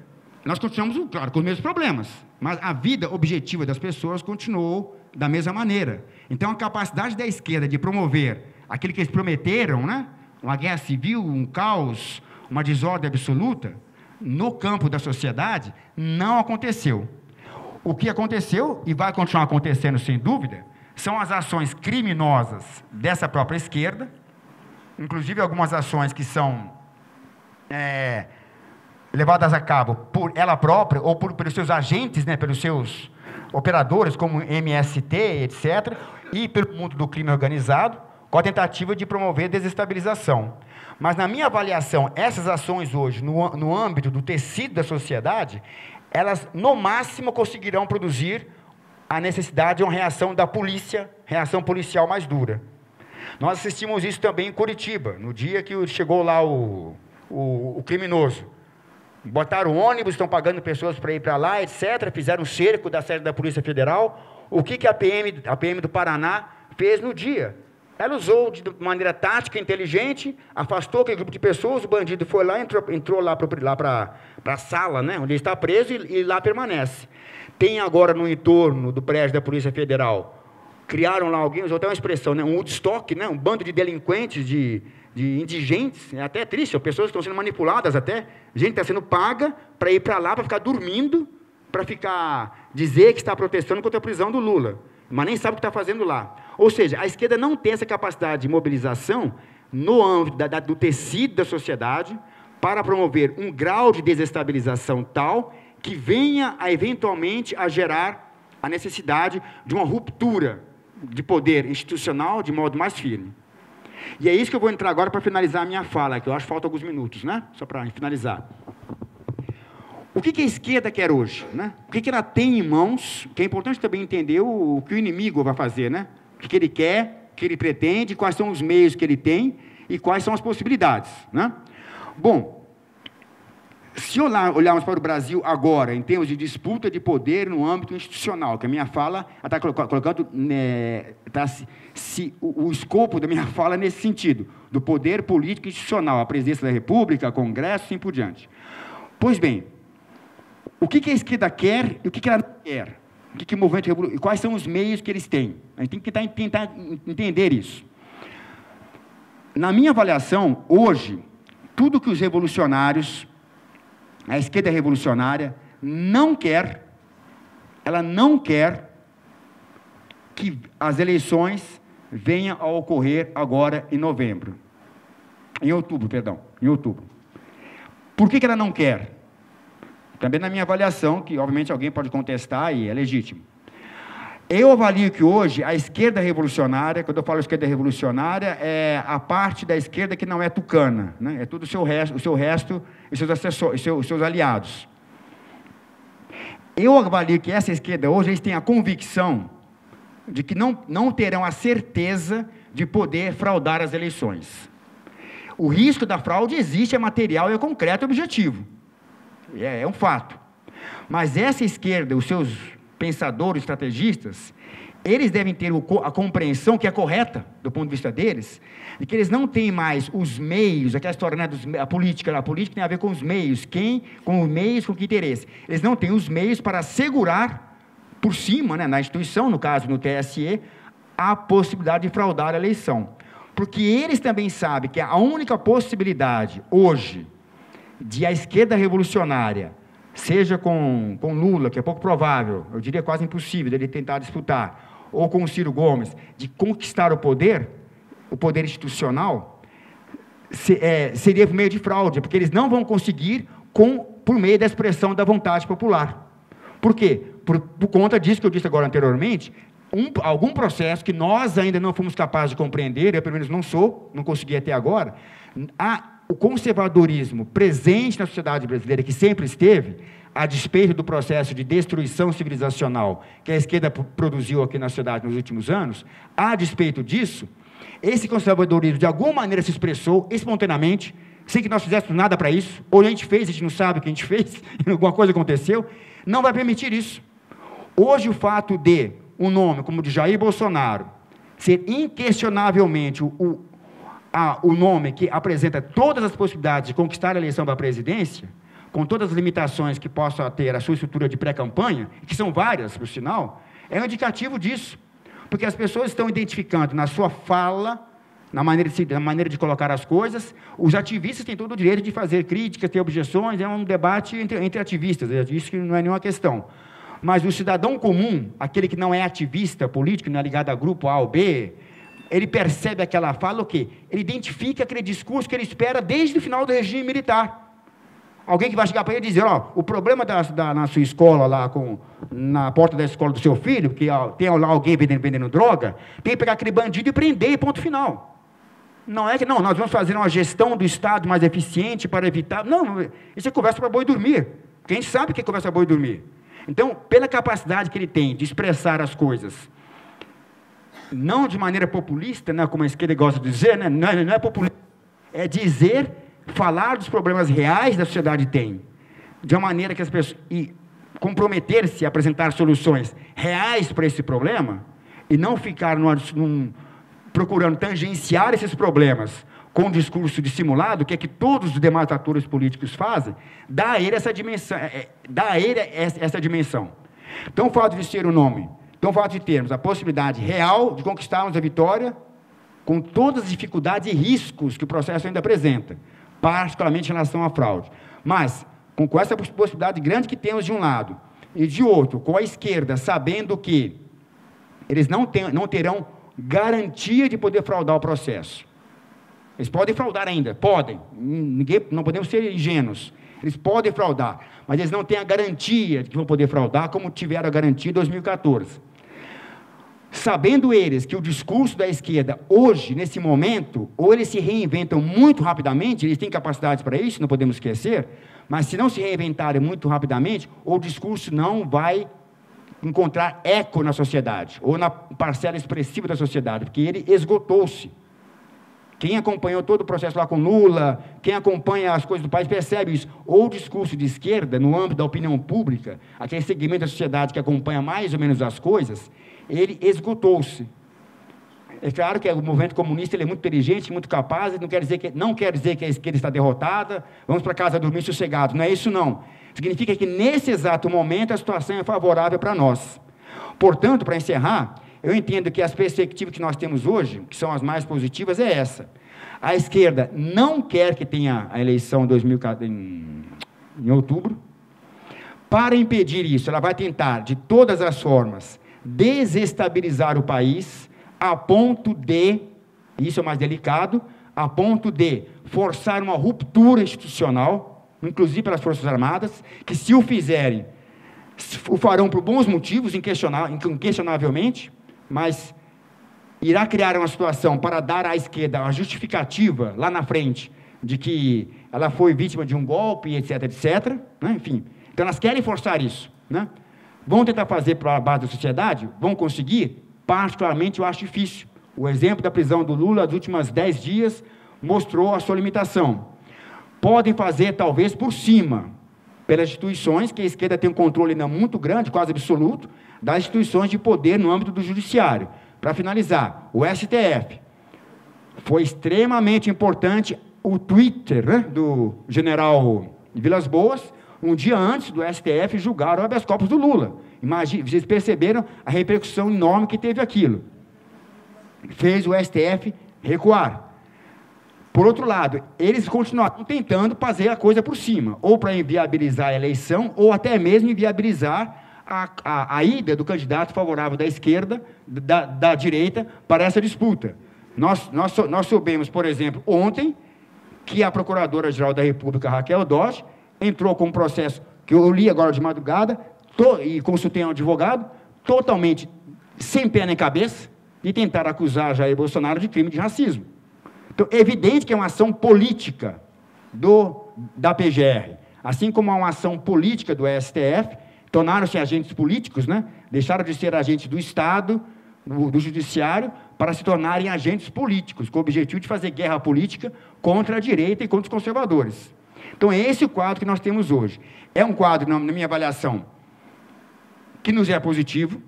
[SPEAKER 3] nós continuamos, claro, com os mesmos problemas, mas a vida objetiva das pessoas continuou da mesma maneira. Então, a capacidade da esquerda de promover aquilo que eles prometeram, né? Uma guerra civil, um caos, uma desordem absoluta, no campo da sociedade, não aconteceu. O que aconteceu, e vai continuar acontecendo sem dúvida, são as ações criminosas dessa própria esquerda, inclusive algumas ações que são levadas a cabo por ela própria ou pelos seus agentes, né, pelos seus operadores, como MST, etc., e pelo mundo do crime organizado, com a tentativa de promover desestabilização. Mas, na minha avaliação, essas ações hoje, no âmbito do tecido da sociedade, elas, no máximo, conseguirão produzir a necessidade de uma reação da polícia, reação policial mais dura. Nós assistimos isso também em Curitiba, no dia que chegou lá o criminoso. Botaram ônibus, estão pagando pessoas para ir para lá, etc., fizeram um cerco da sede da Polícia Federal. O que a PM do Paraná fez no dia? Ela usou de maneira tática, inteligente, afastou aquele grupo de pessoas, o bandido foi lá, entrou lá para a sala, né, onde ele está preso, e lá permanece. Tem agora no entorno do prédio da Polícia Federal, criaram lá alguém, usou até uma expressão, né, um Woodstock, né, um bando de delinquentes, de indigentes, é até triste, são pessoas que estão sendo manipuladas até, gente que está sendo paga para ir para lá, para ficar dormindo, para dizer que está protestando contra a prisão do Lula, mas nem sabe o que está fazendo lá. Ou seja, a esquerda não tem essa capacidade de mobilização no âmbito do tecido da sociedade para promover um grau de desestabilização tal que venha, eventualmente, a gerar a necessidade de uma ruptura de poder institucional de modo mais firme. E é isso que eu vou entrar agora para finalizar a minha fala, que eu acho que faltam alguns minutos, né? Só para finalizar. O que a esquerda quer hoje, né? O que ela tem em mãos, que é importante também entender o que o inimigo vai fazer, né? O que ele quer, o que ele pretende, quais são os meios que ele tem e quais são as possibilidades, né? Bom, se olharmos para o Brasil agora, em termos de disputa de poder no âmbito institucional, que a minha fala está colocando o escopo da minha fala nesse sentido, do poder político institucional, a presidência da República, Congresso, e assim por diante. Pois bem, o que a esquerda quer e o que ela não quer? O que o movimento revolucionário, e quais são os meios que eles têm? A gente tem que tentar entender isso. Na minha avaliação, hoje, tudo que os revolucionários, a esquerda revolucionária, ela não quer que as eleições venham a ocorrer agora em outubro. Por que ela não quer? Também na minha avaliação, que obviamente alguém pode contestar e é legítimo. Eu avalio que hoje a esquerda revolucionária, quando eu falo esquerda revolucionária, é a parte da esquerda que não é tucana, né? É tudo o seu resto e seus assessores, os seus aliados. Eu avalio que essa esquerda hoje, eles têm a convicção de que não terão a certeza de poder fraudar as eleições. O risco da fraude existe, é material, é concreto e objetivo. É um fato. Mas essa esquerda, os seus pensadores, estrategistas, eles devem ter a compreensão que é correta, do ponto de vista deles, de que eles não têm mais os meios, aquela história, né, a política tem a ver com os meios, com que interesse. Eles não têm os meios para assegurar, por cima, né, na instituição, no caso, no TSE, a possibilidade de fraudar a eleição. Porque eles também sabem que a única possibilidade, hoje, de a esquerda revolucionária, seja com Lula, que é pouco provável, eu diria quase impossível, dele tentar disputar, ou com o Ciro Gomes, de conquistar o poder institucional, seria por meio de fraude, porque eles não vão conseguir por meio da expressão da vontade popular. Por quê? Por conta disso que eu disse agora anteriormente, algum processo que nós ainda não fomos capazes de compreender, eu pelo menos não consegui até agora, o conservadorismo presente na sociedade brasileira, que sempre esteve, a despeito do processo de destruição civilizacional que a esquerda produziu aqui na sociedade nos últimos anos, a despeito disso, esse conservadorismo de alguma maneira se expressou espontaneamente, sem que nós fizéssemos nada para isso, ou a gente fez, a gente não sabe o que a gente fez, alguma coisa aconteceu, não vai permitir isso. Hoje o fato de um nome como o de Jair Bolsonaro ser inquestionavelmente o nome que apresenta todas as possibilidades de conquistar a eleição para a presidência, com todas as limitações que possa ter a sua estrutura de pré-campanha, que são várias, por sinal, é um indicativo disso, porque as pessoas estão identificando na sua fala, na maneira de colocar as coisas, os ativistas têm todo o direito de fazer críticas, ter objeções, é um debate entre ativistas, isso que não é nenhuma questão. Mas o cidadão comum, aquele que não é ativista político, não é ligado a grupo A ou B, ele percebe aquela fala, o quê? Ele identifica aquele discurso que ele espera desde o final do regime militar. Alguém que vai chegar para ele e dizer, o problema na sua escola, lá na porta da escola do seu filho, que tem lá alguém vendendo droga, tem que pegar aquele bandido e prender, e ponto final. Não é que, nós vamos fazer uma gestão do Estado mais eficiente para evitar... Não, isso é conversa para boi dormir. Porque a gente sabe que é conversa para boi dormir. Então, pela capacidade que ele tem de expressar as coisas, não de maneira populista, né, como a esquerda gosta de dizer, né, não é populista, é falar dos problemas reais da sociedade tem, de uma maneira que as pessoas... E comprometer-se a apresentar soluções reais para esse problema, e não ficar procurando tangenciar esses problemas com um discurso dissimulado, que é que todos os demais atores políticos fazem, dá a ele essa dimensão. Então, o fato de ser o nome, então, o fato de termos a possibilidade real de conquistarmos a vitória, com todas as dificuldades e riscos que o processo ainda apresenta, particularmente em relação à fraude. Mas, com essa possibilidade grande que temos de um lado, e de outro, com a esquerda, sabendo que eles não terão garantia de poder fraudar o processo. Eles podem fraudar ainda, podem, não podemos ser ingênuos, eles podem fraudar, mas eles não têm a garantia de que vão poder fraudar, como tiveram a garantia em 2014. Sabendo eles que o discurso da esquerda, hoje, nesse momento, ou eles se reinventam muito rapidamente, eles têm capacidade para isso, não podemos esquecer, mas se não se reinventarem muito rapidamente, o discurso não vai encontrar eco na sociedade, ou na parcela expressiva da sociedade, porque ele esgotou-se. Quem acompanhou todo o processo lá com Lula, quem acompanha as coisas do país, percebe isso. Ou o discurso de esquerda, no âmbito da opinião pública, aquele segmento da sociedade que acompanha mais ou menos as coisas, ele esgotou-se. É claro que o movimento comunista ele é muito inteligente, muito capaz, não quer dizer que a esquerda está derrotada, vamos para casa dormir sossegado, não é isso não. Significa que nesse exato momento a situação é favorável para nós. Portanto, para encerrar, eu entendo que as perspectivas que nós temos hoje, que são as mais positivas, é essa. A esquerda não quer que tenha a eleição em outubro. Para impedir isso, ela vai tentar, de todas as formas, desestabilizar o país, a ponto de, isso é mais delicado, a ponto de forçar uma ruptura institucional, inclusive pelas Forças Armadas, que se o fizerem, o farão por bons motivos, inquestionavelmente, mas irá criar uma situação para dar à esquerda a justificativa, lá na frente, de que ela foi vítima de um golpe, etc., etc., né? Enfim, então elas querem forçar isso, né? Vão tentar fazer para a base da sociedade? Vão conseguir? Particularmente, eu acho difícil. O exemplo da prisão do Lula, dos últimos 10 dias, mostrou a sua limitação. Podem fazer, talvez, por cima, pelas instituições, que a esquerda tem um controle ainda muito grande, quase absoluto, das instituições de poder no âmbito do judiciário. Para finalizar, o STF. Foi extremamente importante o Twitter, né, do general Vilas Boas, um dia antes do STF julgar o habeas corpus do Lula. Imagina, vocês perceberam a repercussão enorme que teve aquilo. Fez o STF recuar. Por outro lado, eles continuaram tentando fazer a coisa por cima, ou para inviabilizar a eleição, ou até mesmo inviabilizar a ida do candidato favorável da esquerda, da direita, para essa disputa. Nós soubemos, por exemplo, ontem, que a Procuradora-Geral da República, Raquel Dodge, entrou com um processo que eu li agora de madrugada, e consultei um advogado, totalmente sem pé nem cabeça, de tentar acusar Jair Bolsonaro de crime de racismo. Então, é evidente que é uma ação política da PGR, assim como é uma ação política do STF, tornaram-se agentes políticos, né? Deixaram de ser agentes do Estado, do Judiciário, para se tornarem agentes políticos, com o objetivo de fazer guerra política contra a direita e contra os conservadores. Então, é esse o quadro que nós temos hoje. É um quadro, na minha avaliação, que nos é positivo.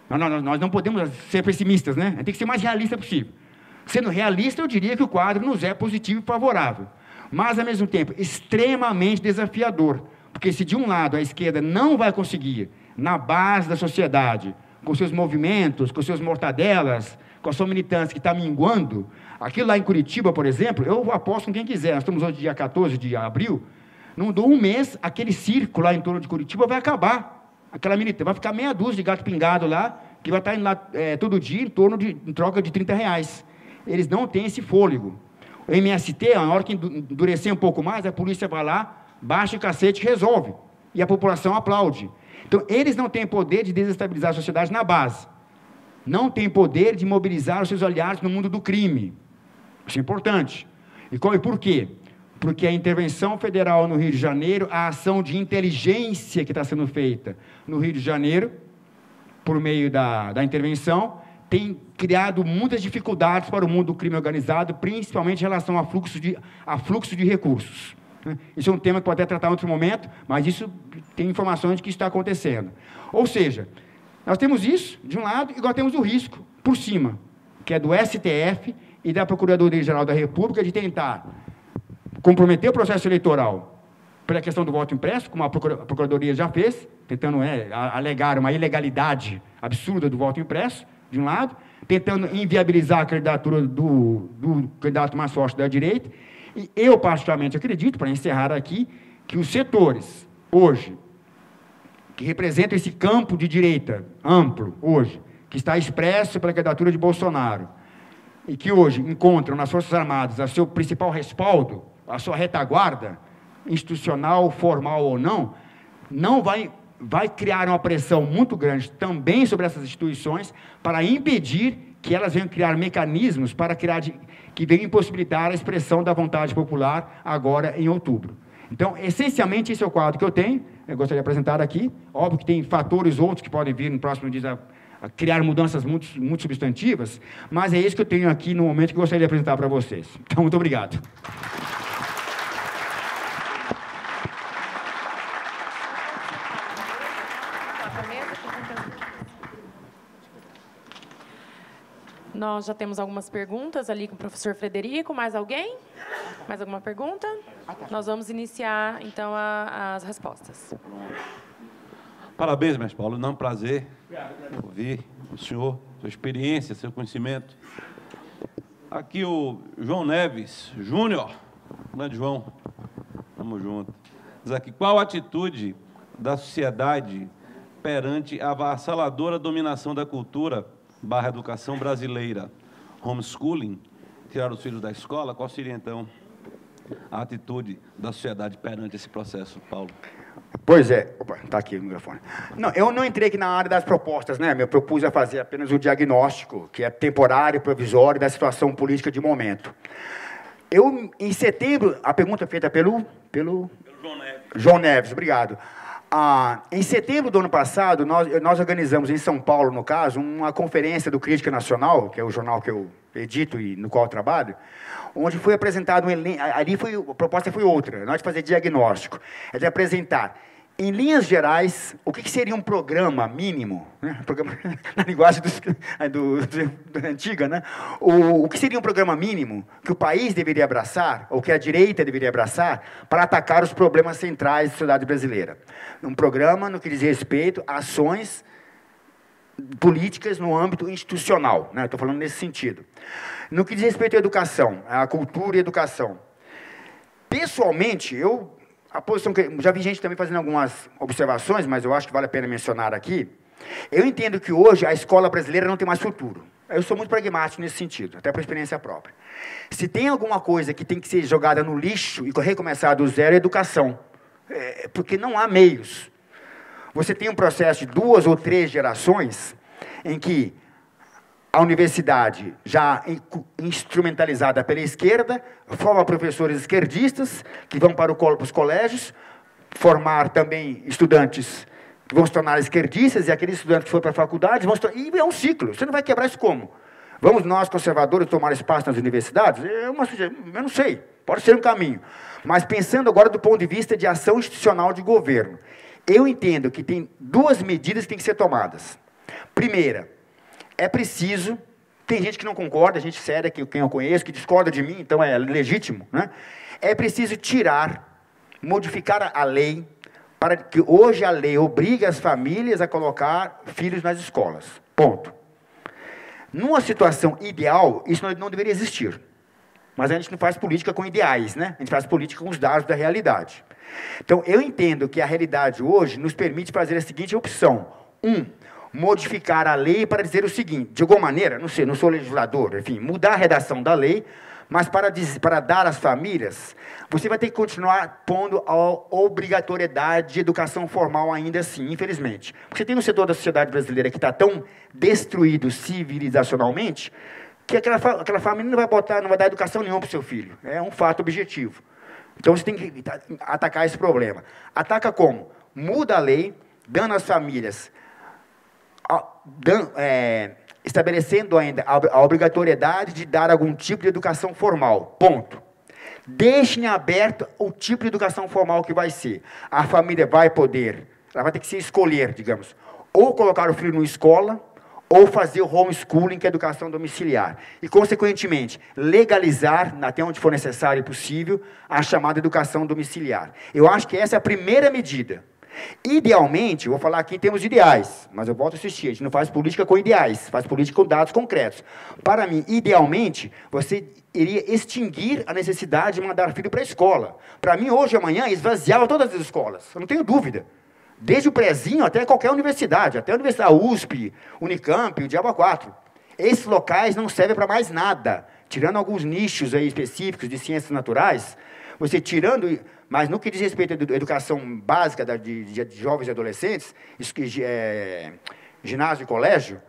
[SPEAKER 3] Nós não podemos ser pessimistas, né? Tem que ser o mais realista possível. Sendo realista, eu diria que o quadro nos é positivo e favorável, mas, ao mesmo tempo, extremamente desafiador, porque se, de um lado, a esquerda não vai conseguir, na base da sociedade, com seus movimentos, com seus mortadelas, com a sua militância que está minguando, aquilo lá em Curitiba, por exemplo, eu aposto com quem quiser, nós estamos hoje dia 14 de abril, não dou um mês, aquele circo lá em torno de Curitiba vai acabar, aquela militância, vai ficar meia dúzia de gato pingado lá, que vai estar indo lá todo dia em troca de R$30. Eles não têm esse fôlego. O MST, na hora que endurecer um pouco mais, a polícia vai lá, baixa o cacete e resolve. E a população aplaude. Então, eles não têm poder de desestabilizar a sociedade na base. Não têm poder de mobilizar os seus aliados no mundo do crime. Isso é importante. E por quê? Porque a intervenção federal no Rio de Janeiro, a ação de inteligência que está sendo feita no Rio de Janeiro, por meio da intervenção, tem criado muitas dificuldades para o mundo do crime organizado, principalmente em relação a fluxo de recursos. Isso é um tema que pode até tratar em outro momento, mas isso tem informações de que isso está acontecendo. Ou seja, nós temos isso, de um lado, e agora temos o risco, por cima, que é do STF e da Procuradoria-Geral da República, de tentar comprometer o processo eleitoral pela questão do voto impresso, como a Procuradoria já fez, tentando alegar uma ilegalidade absurda do voto impresso, de um lado, tentando inviabilizar a candidatura do candidato mais forte da direita, e eu, particularmente, acredito, para encerrar aqui, que os setores, hoje, que representam esse campo de direita amplo, hoje, que está expresso pela candidatura de Bolsonaro, e que hoje encontram nas Forças Armadas o seu principal respaldo, a sua retaguarda, institucional, formal ou não, vai criar uma pressão muito grande também sobre essas instituições para impedir que elas venham criar mecanismos que venham impossibilitar a expressão da vontade popular agora em outubro. Então, essencialmente, esse é o quadro que eu tenho, eu gostaria de apresentar aqui. Óbvio que tem fatores outros que podem vir no próximo dia a criar mudanças muito substantivas, mas é isso que eu tenho aqui no momento que eu gostaria de apresentar para vocês. Então, muito obrigado.
[SPEAKER 1] Nós já temos algumas perguntas ali com o professor Frederico. Mais alguém? Mais alguma pergunta? Nós vamos iniciar, então, as respostas.
[SPEAKER 4] Parabéns, mestre Paulo. É um prazer ouvir o senhor, sua experiência, seu conhecimento. Aqui o João Neves Júnior. Grande João. Tamo junto. Diz aqui, qual a atitude da sociedade perante a avassaladora dominação da cultura / educação brasileira, homeschooling, tirar os filhos da escola? Qual seria, então, a atitude da sociedade perante esse processo, Paulo?
[SPEAKER 2] Pois é. Opa, está aqui o microfone. Não, eu não entrei aqui na área das propostas, né? Eu propus a fazer apenas o diagnóstico, que é temporário, provisório, da situação política de momento. Em setembro, a pergunta feita pelo
[SPEAKER 4] João Neves.
[SPEAKER 2] João Neves, obrigado.
[SPEAKER 3] Em setembro do ano passado, nós organizamos em São Paulo, no caso, uma conferência do Crítica Nacional, que é o jornal que eu edito e no qual eu trabalho, onde foi apresentado a proposta foi outra, não é de fazer diagnóstico, é de apresentar, em linhas gerais, o que seria um programa mínimo, né? Programa, na linguagem da antiga, né? O que seria um programa mínimo que o país deveria abraçar, ou que a direita deveria abraçar, para atacar os problemas centrais da sociedade brasileira. Um programa no que diz respeito a ações políticas no âmbito institucional, né? Estou falando nesse sentido. No que diz respeito à educação, à cultura e à educação. Pessoalmente, a posição que já vi gente também fazendo algumas observações, mas eu acho que vale a pena mencionar aqui. Eu entendo que hoje a escola brasileira não tem mais futuro. Eu sou muito pragmático nesse sentido, até por experiência própria. Se tem alguma coisa que tem que ser jogada no lixo e recomeçar do zero, é a educação. Porque não há meios. Você tem um processo de 2 ou 3 gerações em que a universidade, já instrumentalizada pela esquerda, forma professores esquerdistas que vão para os colégios, formar também estudantes que vão se tornar esquerdistas, e aqueles estudantes que foram para a faculdade vão se tornar... E é um ciclo. Você não vai quebrar isso como? Vamos nós, conservadores, tomar espaço nas universidades? Eu não sei. Pode ser um caminho. Mas pensando agora do ponto de vista de ação institucional de governo, eu entendo que tem 2 medidas que têm que ser tomadas. Primeira, é preciso, tem gente que não concorda, gente séria, quem eu conheço, que discorda de mim, então é legítimo, né? É preciso modificar a lei, para que hoje a lei obrigue as famílias a colocar filhos nas escolas. Ponto. Numa situação ideal, isso não deveria existir. Mas a gente não faz política com ideais, né? A gente faz política com os dados da realidade. Então, eu entendo que a realidade hoje nos permite fazer a seguinte opção. Modificar a lei para dizer o seguinte, de alguma maneira, não sei, não sou legislador, enfim, mudar a redação da lei, mas para dar às famílias, você vai ter que continuar pondo a obrigatoriedade de educação formal ainda assim, infelizmente. Porque você tem um setor da sociedade brasileira que está tão destruído civilizacionalmente, que aquela família não vai dar educação nenhuma para o seu filho. É um fato objetivo. Então, você tem que atacar esse problema. Ataca como? Muda a lei, dando às famílias, estabelecendo ainda a obrigatoriedade de dar algum tipo de educação formal. Ponto. Deixem aberto o tipo de educação formal que vai ser. A família ela vai ter que se escolher, digamos, ou colocar o filho numa escola, ou fazer o homeschooling, que é a educação domiciliar. E, consequentemente, legalizar, até onde for necessário e possível, a chamada educação domiciliar. Eu acho que essa é a primeira medida. Idealmente, vou falar aqui em termos de ideais, mas eu volto a insistir, a gente não faz política com ideais, faz política com dados concretos. Para mim, idealmente, você iria extinguir a necessidade de mandar filho para a escola. Para mim, hoje e amanhã, esvaziava todas as escolas, eu não tenho dúvida. Desde o prezinho até qualquer universidade, até a Universidade USP, Unicamp, o Diabo 4. Esses locais não servem para mais nada, tirando alguns nichos aí específicos de ciências naturais, você tirando... Mas no que diz respeito à educação básica de jovens e adolescentes, ginásio e colégio,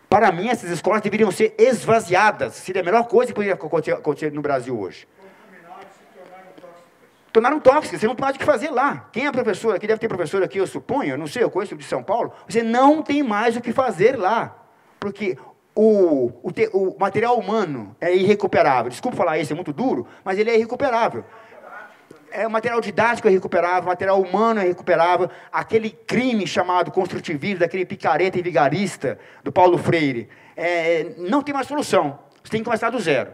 [SPEAKER 3] para mim essas escolas deveriam ser esvaziadas. Seria a melhor coisa que poderia acontecer no Brasil hoje. Tornaram tóxicas, você não tem mais o que fazer lá. Quem é professor aqui, deve ter professor aqui, eu suponho, eu não sei, eu conheço de São Paulo, você não tem mais o que fazer lá. Porque o material humano é irrecuperável. Desculpa falar isso, é muito duro, mas ele é irrecuperável. O material didático é recuperável, o material humano é recuperável, aquele crime chamado construtivismo, daquele picareta e vigarista do Paulo Freire, não tem mais solução, você tem que começar do zero.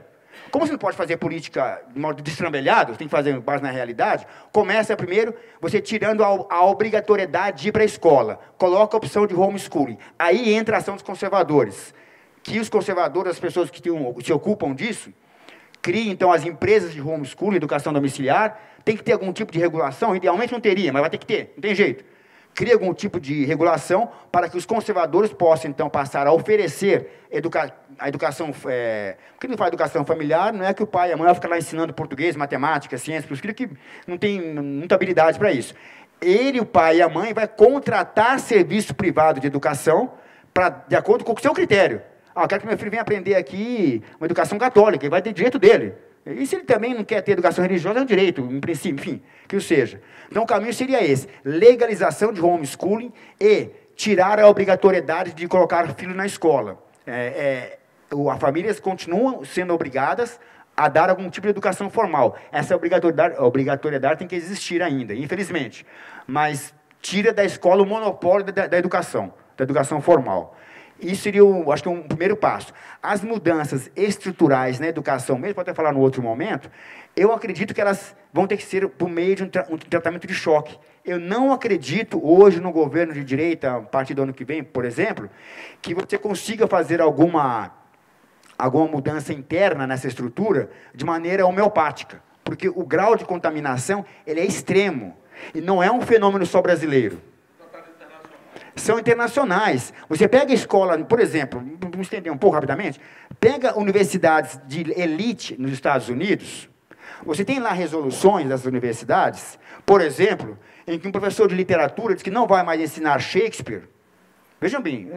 [SPEAKER 3] Como você não pode fazer política de modo destrambelhado, você tem que fazer base na realidade, começa primeiro você tirando a obrigatoriedade de ir para a escola, coloca a opção de homeschooling, aí entra a ação dos conservadores, que os conservadores, as pessoas que se ocupam disso, criem então as empresas de homeschooling, educação domiciliar, tem que ter algum tipo de regulação, idealmente não teria, mas vai ter que ter, não tem jeito. Cria algum tipo de regulação para que os conservadores possam, então, passar a oferecer a educação... Porque não fala educação familiar, não é que o pai e a mãe vão ficar lá ensinando português, matemática, ciência, para os filhos que não tem muita habilidade para isso. Ele, o pai e a mãe, vai contratar serviço privado de educação de acordo com o seu critério. Eu quero que meu filho venha aprender aqui uma educação católica, ele vai ter direito dele. E se ele também não quer ter educação religiosa, é um direito, em princípio, enfim, que o seja. Então, o caminho seria esse, legalização de homeschooling e tirar a obrigatoriedade de colocar filho na escola. As famílias continuam sendo obrigadas a dar algum tipo de educação formal. Essa obrigatoriedade tem que existir ainda, infelizmente. Mas tira da escola o monopólio da educação formal. Isso seria, acho que, um primeiro passo. As mudanças estruturais na educação, mesmo pode até falar no outro momento, eu acredito que elas vão ter que ser por meio de um tratamento de choque. Eu não acredito hoje no governo de direita, a partir do ano que vem, por exemplo, que você consiga fazer alguma mudança interna nessa estrutura de maneira homeopática, porque o grau de contaminação ele é extremo, e não é um fenômeno só brasileiro. São internacionais. Você pega a escola, por exemplo, vamos entender um pouco rapidamente, pega universidades de elite nos Estados Unidos, você tem lá resoluções das universidades, por exemplo, em que um professor de literatura diz que não vai mais ensinar Shakespeare. Vejam bem,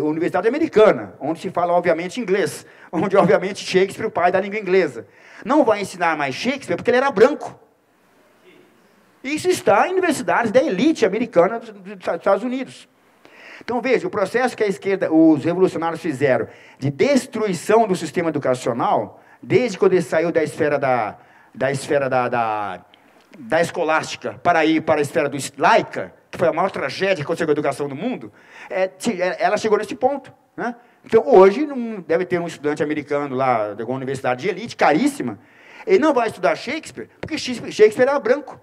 [SPEAKER 3] universidade americana, onde se fala, obviamente, inglês, onde, obviamente, Shakespeare, o pai da língua inglesa, não vai ensinar mais Shakespeare porque ele era branco. Isso está em universidades da elite americana dos Estados Unidos. Então, veja, o processo que a esquerda, os revolucionários fizeram de destruição do sistema educacional, desde quando ele saiu da esfera da escolástica para ir para a esfera laica, que foi a maior tragédia que aconteceu com a educação do mundo, ela chegou nesse ponto. Né? Então, hoje, não deve ter um estudante americano lá, de alguma universidade de elite, caríssima, ele não vai estudar Shakespeare, porque Shakespeare era branco.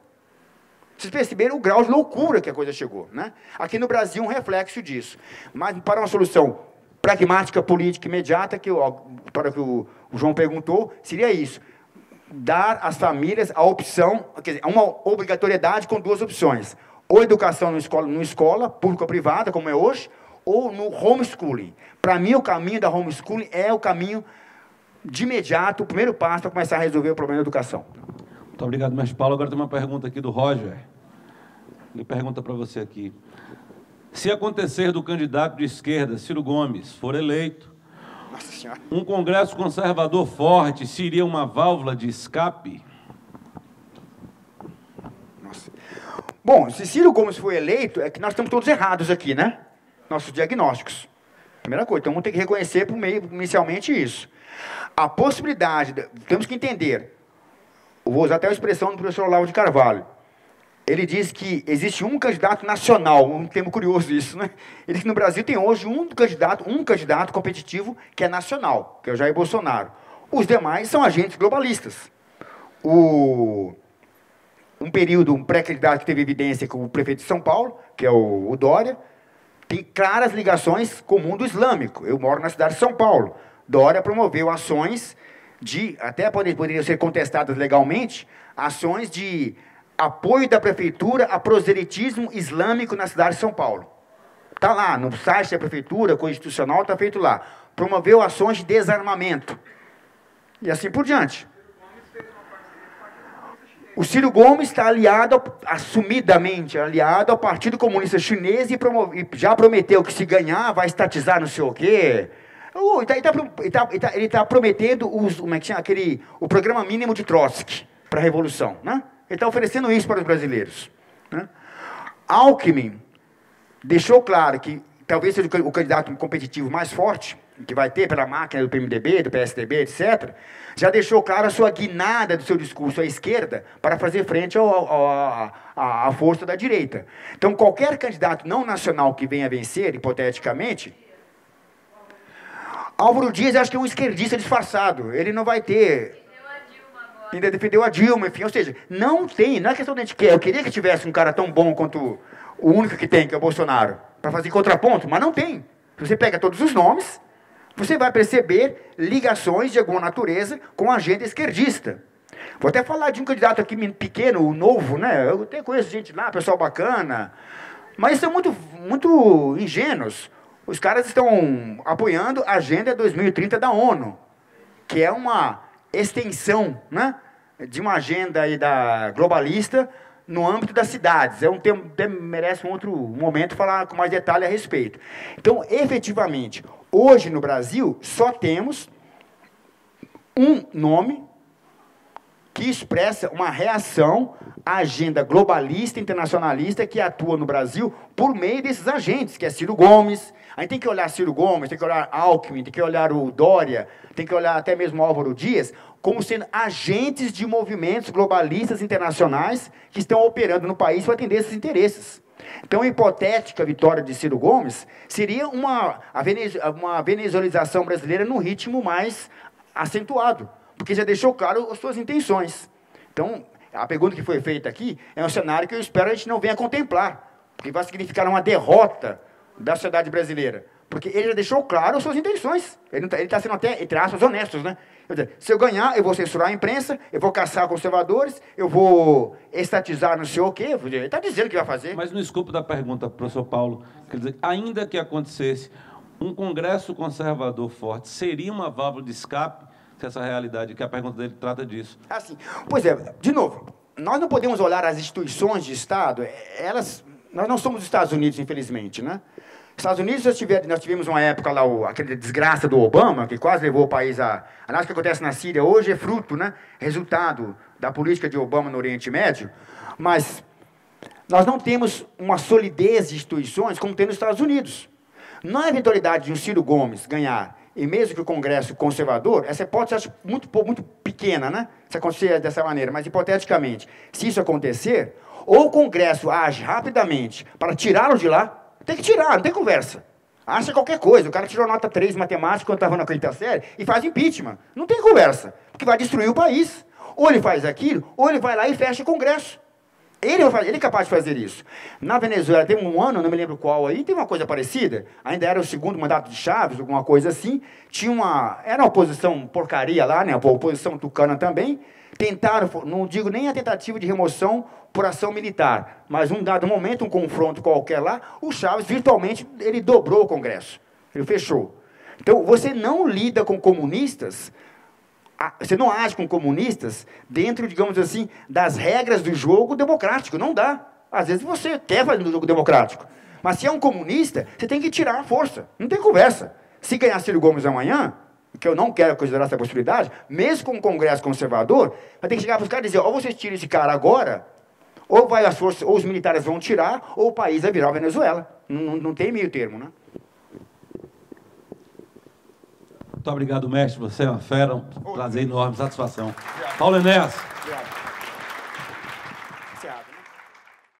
[SPEAKER 3] Vocês perceberam o grau de loucura que a coisa chegou. Né? Aqui no Brasil, um reflexo disso. Mas, para uma solução pragmática, política, imediata, para o que o João perguntou, seria isso. Dar às famílias a opção, quer dizer, uma obrigatoriedade com duas opções. Ou educação numa escola pública ou privada, como é hoje, ou no homeschooling. Para mim, o caminho da homeschooling é o caminho de imediato, o primeiro passo para começar a resolver o problema da educação.
[SPEAKER 4] Muito obrigado, mestre Paulo. Agora tem uma pergunta aqui do Roger. Ele pergunta para você aqui. Se acontecer do candidato de esquerda, Ciro Gomes, for eleito, um congresso conservador forte seria uma válvula de escape?
[SPEAKER 3] Nossa. Bom, se Ciro Gomes for eleito, é que nós estamos todos errados aqui, né? Nossos diagnósticos. Primeira coisa, então vamos ter que reconhecer por meio, inicialmente, isso. A possibilidade, temos que entender, eu vou usar até a expressão do professor Olavo de Carvalho. Ele diz que existe um candidato nacional, um termo curioso isso, né? Ele diz que no Brasil tem hoje um candidato competitivo que é nacional, que é o Jair Bolsonaro. Os demais são agentes globalistas. Um pré-candidato que teve evidência com o prefeito de São Paulo, que é o Dória, tem claras ligações com o mundo islâmico. Eu moro na cidade de São Paulo. Dória promoveu ações até poderiam ser contestadas legalmente, ações de apoio da prefeitura a proselitismo islâmico na cidade de São Paulo. Está lá, no site da prefeitura, constitucional, está feito lá. Promoveu ações de desarmamento. E assim por diante. O Ciro Gomes está assumidamente aliado ao Partido Comunista Chinês e já prometeu que se ganhar vai estatizar não sei o quê. Ele está prometendo o programa mínimo de Trotsky para a Revolução. Né? Ele está oferecendo isso para os brasileiros. Né? Alckmin deixou claro que talvez seja o candidato competitivo mais forte, que vai ter pela máquina do PMDB, do PSDB, etc., já deixou claro a sua guinada do seu discurso à esquerda para fazer frente à força da direita. Então, qualquer candidato não nacional que venha vencer, hipoteticamente, Álvaro Dias, acho que é um esquerdista disfarçado. Ele não vai ter... Ainda defendeu a Dilma, enfim. Ou seja, não é questão de a gente quer. Eu queria que tivesse um cara tão bom quanto o único que tem, que é o Bolsonaro, para fazer contraponto, mas não tem. Se você pega todos os nomes, você vai perceber ligações de alguma natureza com a agenda esquerdista. Vou até falar de um candidato aqui pequeno, novo, né? Eu até conheço gente lá, pessoal bacana, mas são muito ingênuos. Os caras estão apoiando a Agenda 2030 da ONU, que é uma extensão, né, de uma agenda aí globalista no âmbito das cidades. É um tema que merece um outro momento falar com mais detalhe a respeito. Então, efetivamente, hoje no Brasil só temos um nome
[SPEAKER 2] que expressa uma reação à agenda globalista, internacionalista, que atua no Brasil por meio desses agentes, que é Ciro Gomes. A gente tem que olhar Ciro Gomes, tem que olhar Alckmin, tem que olhar o Dória, tem que olhar até mesmo Álvaro Dias, como sendo agentes de movimentos globalistas internacionais que estão operando no país para atender esses interesses. Então, a hipotética vitória de Ciro Gomes seria uma venezuelização brasileira num ritmo mais acentuado, porque já deixou claro as suas intenções. Então, a pergunta que foi feita aqui é um cenário que eu espero a gente não venha contemplar, porque vai significar uma derrota da sociedade brasileira, porque ele já deixou claro as suas intenções. Ele está sendo até, entre aspas, honestos, né? Se eu ganhar, eu vou censurar a imprensa, eu vou caçar conservadores, eu vou estatizar não sei o quê. Ele está dizendo que vai fazer.
[SPEAKER 4] Mas no escopo da pergunta, professor Paulo, quer dizer, ainda que acontecesse um Congresso conservador forte, seria uma válvula de escape se essa realidade, que a pergunta dele trata disso?
[SPEAKER 2] Assim, pois é, de novo, nós não podemos olhar as instituições de Estado, nós não somos os Estados Unidos, infelizmente, né? Estados Unidos, nós tivemos uma época lá, aquela desgraça do Obama, que quase levou o país a... Aliás, o que acontece na Síria hoje é fruto, né, resultado da política de Obama no Oriente Médio, mas nós não temos uma solidez de instituições como tem nos Estados Unidos. Na eventualidade de um Ciro Gomes ganhar, e mesmo que o Congresso conservador, essa hipótese acho muito pequena, né, se acontecer dessa maneira, mas hipoteticamente, se isso acontecer, ou o Congresso age rapidamente para tirá-lo de lá. Tem que tirar, não tem conversa. Acha qualquer coisa. O cara tirou nota 3 em matemática quando estava na quinta série e faz impeachment. Não tem conversa, porque vai destruir o país. Ou ele faz aquilo, ou ele vai lá e fecha o Congresso. Ele é capaz de fazer isso. Na Venezuela, tem um ano, não me lembro qual aí, tem uma coisa parecida. Ainda era o segundo mandato de Chávez, alguma coisa assim. Era uma oposição porcaria lá, né? A oposição tucana também. Tentaram, não digo nem a tentativa de remoção por ação militar, mas um dado momento, um confronto qualquer lá, o Chávez virtualmente ele dobrou o Congresso, ele fechou. Então, você não lida com comunistas, você não age com comunistas dentro, digamos assim, das regras do jogo democrático, não dá. Às vezes você quer fazer um jogo democrático, mas se é um comunista, você tem que tirar a força, não tem conversa. Se ganhar Ciro Gomes amanhã, que eu não quero considerar essa possibilidade, mesmo com um Congresso conservador, vai ter que chegar para os caras e dizer, ou vocês tiram esse cara agora, ou vai as forças, ou os militares vão tirar, ou o país vai virar a Venezuela. Não tem meio termo, né?
[SPEAKER 4] Muito obrigado, mestre. Você é uma fera, um prazer enorme, satisfação. Paulo Enéas.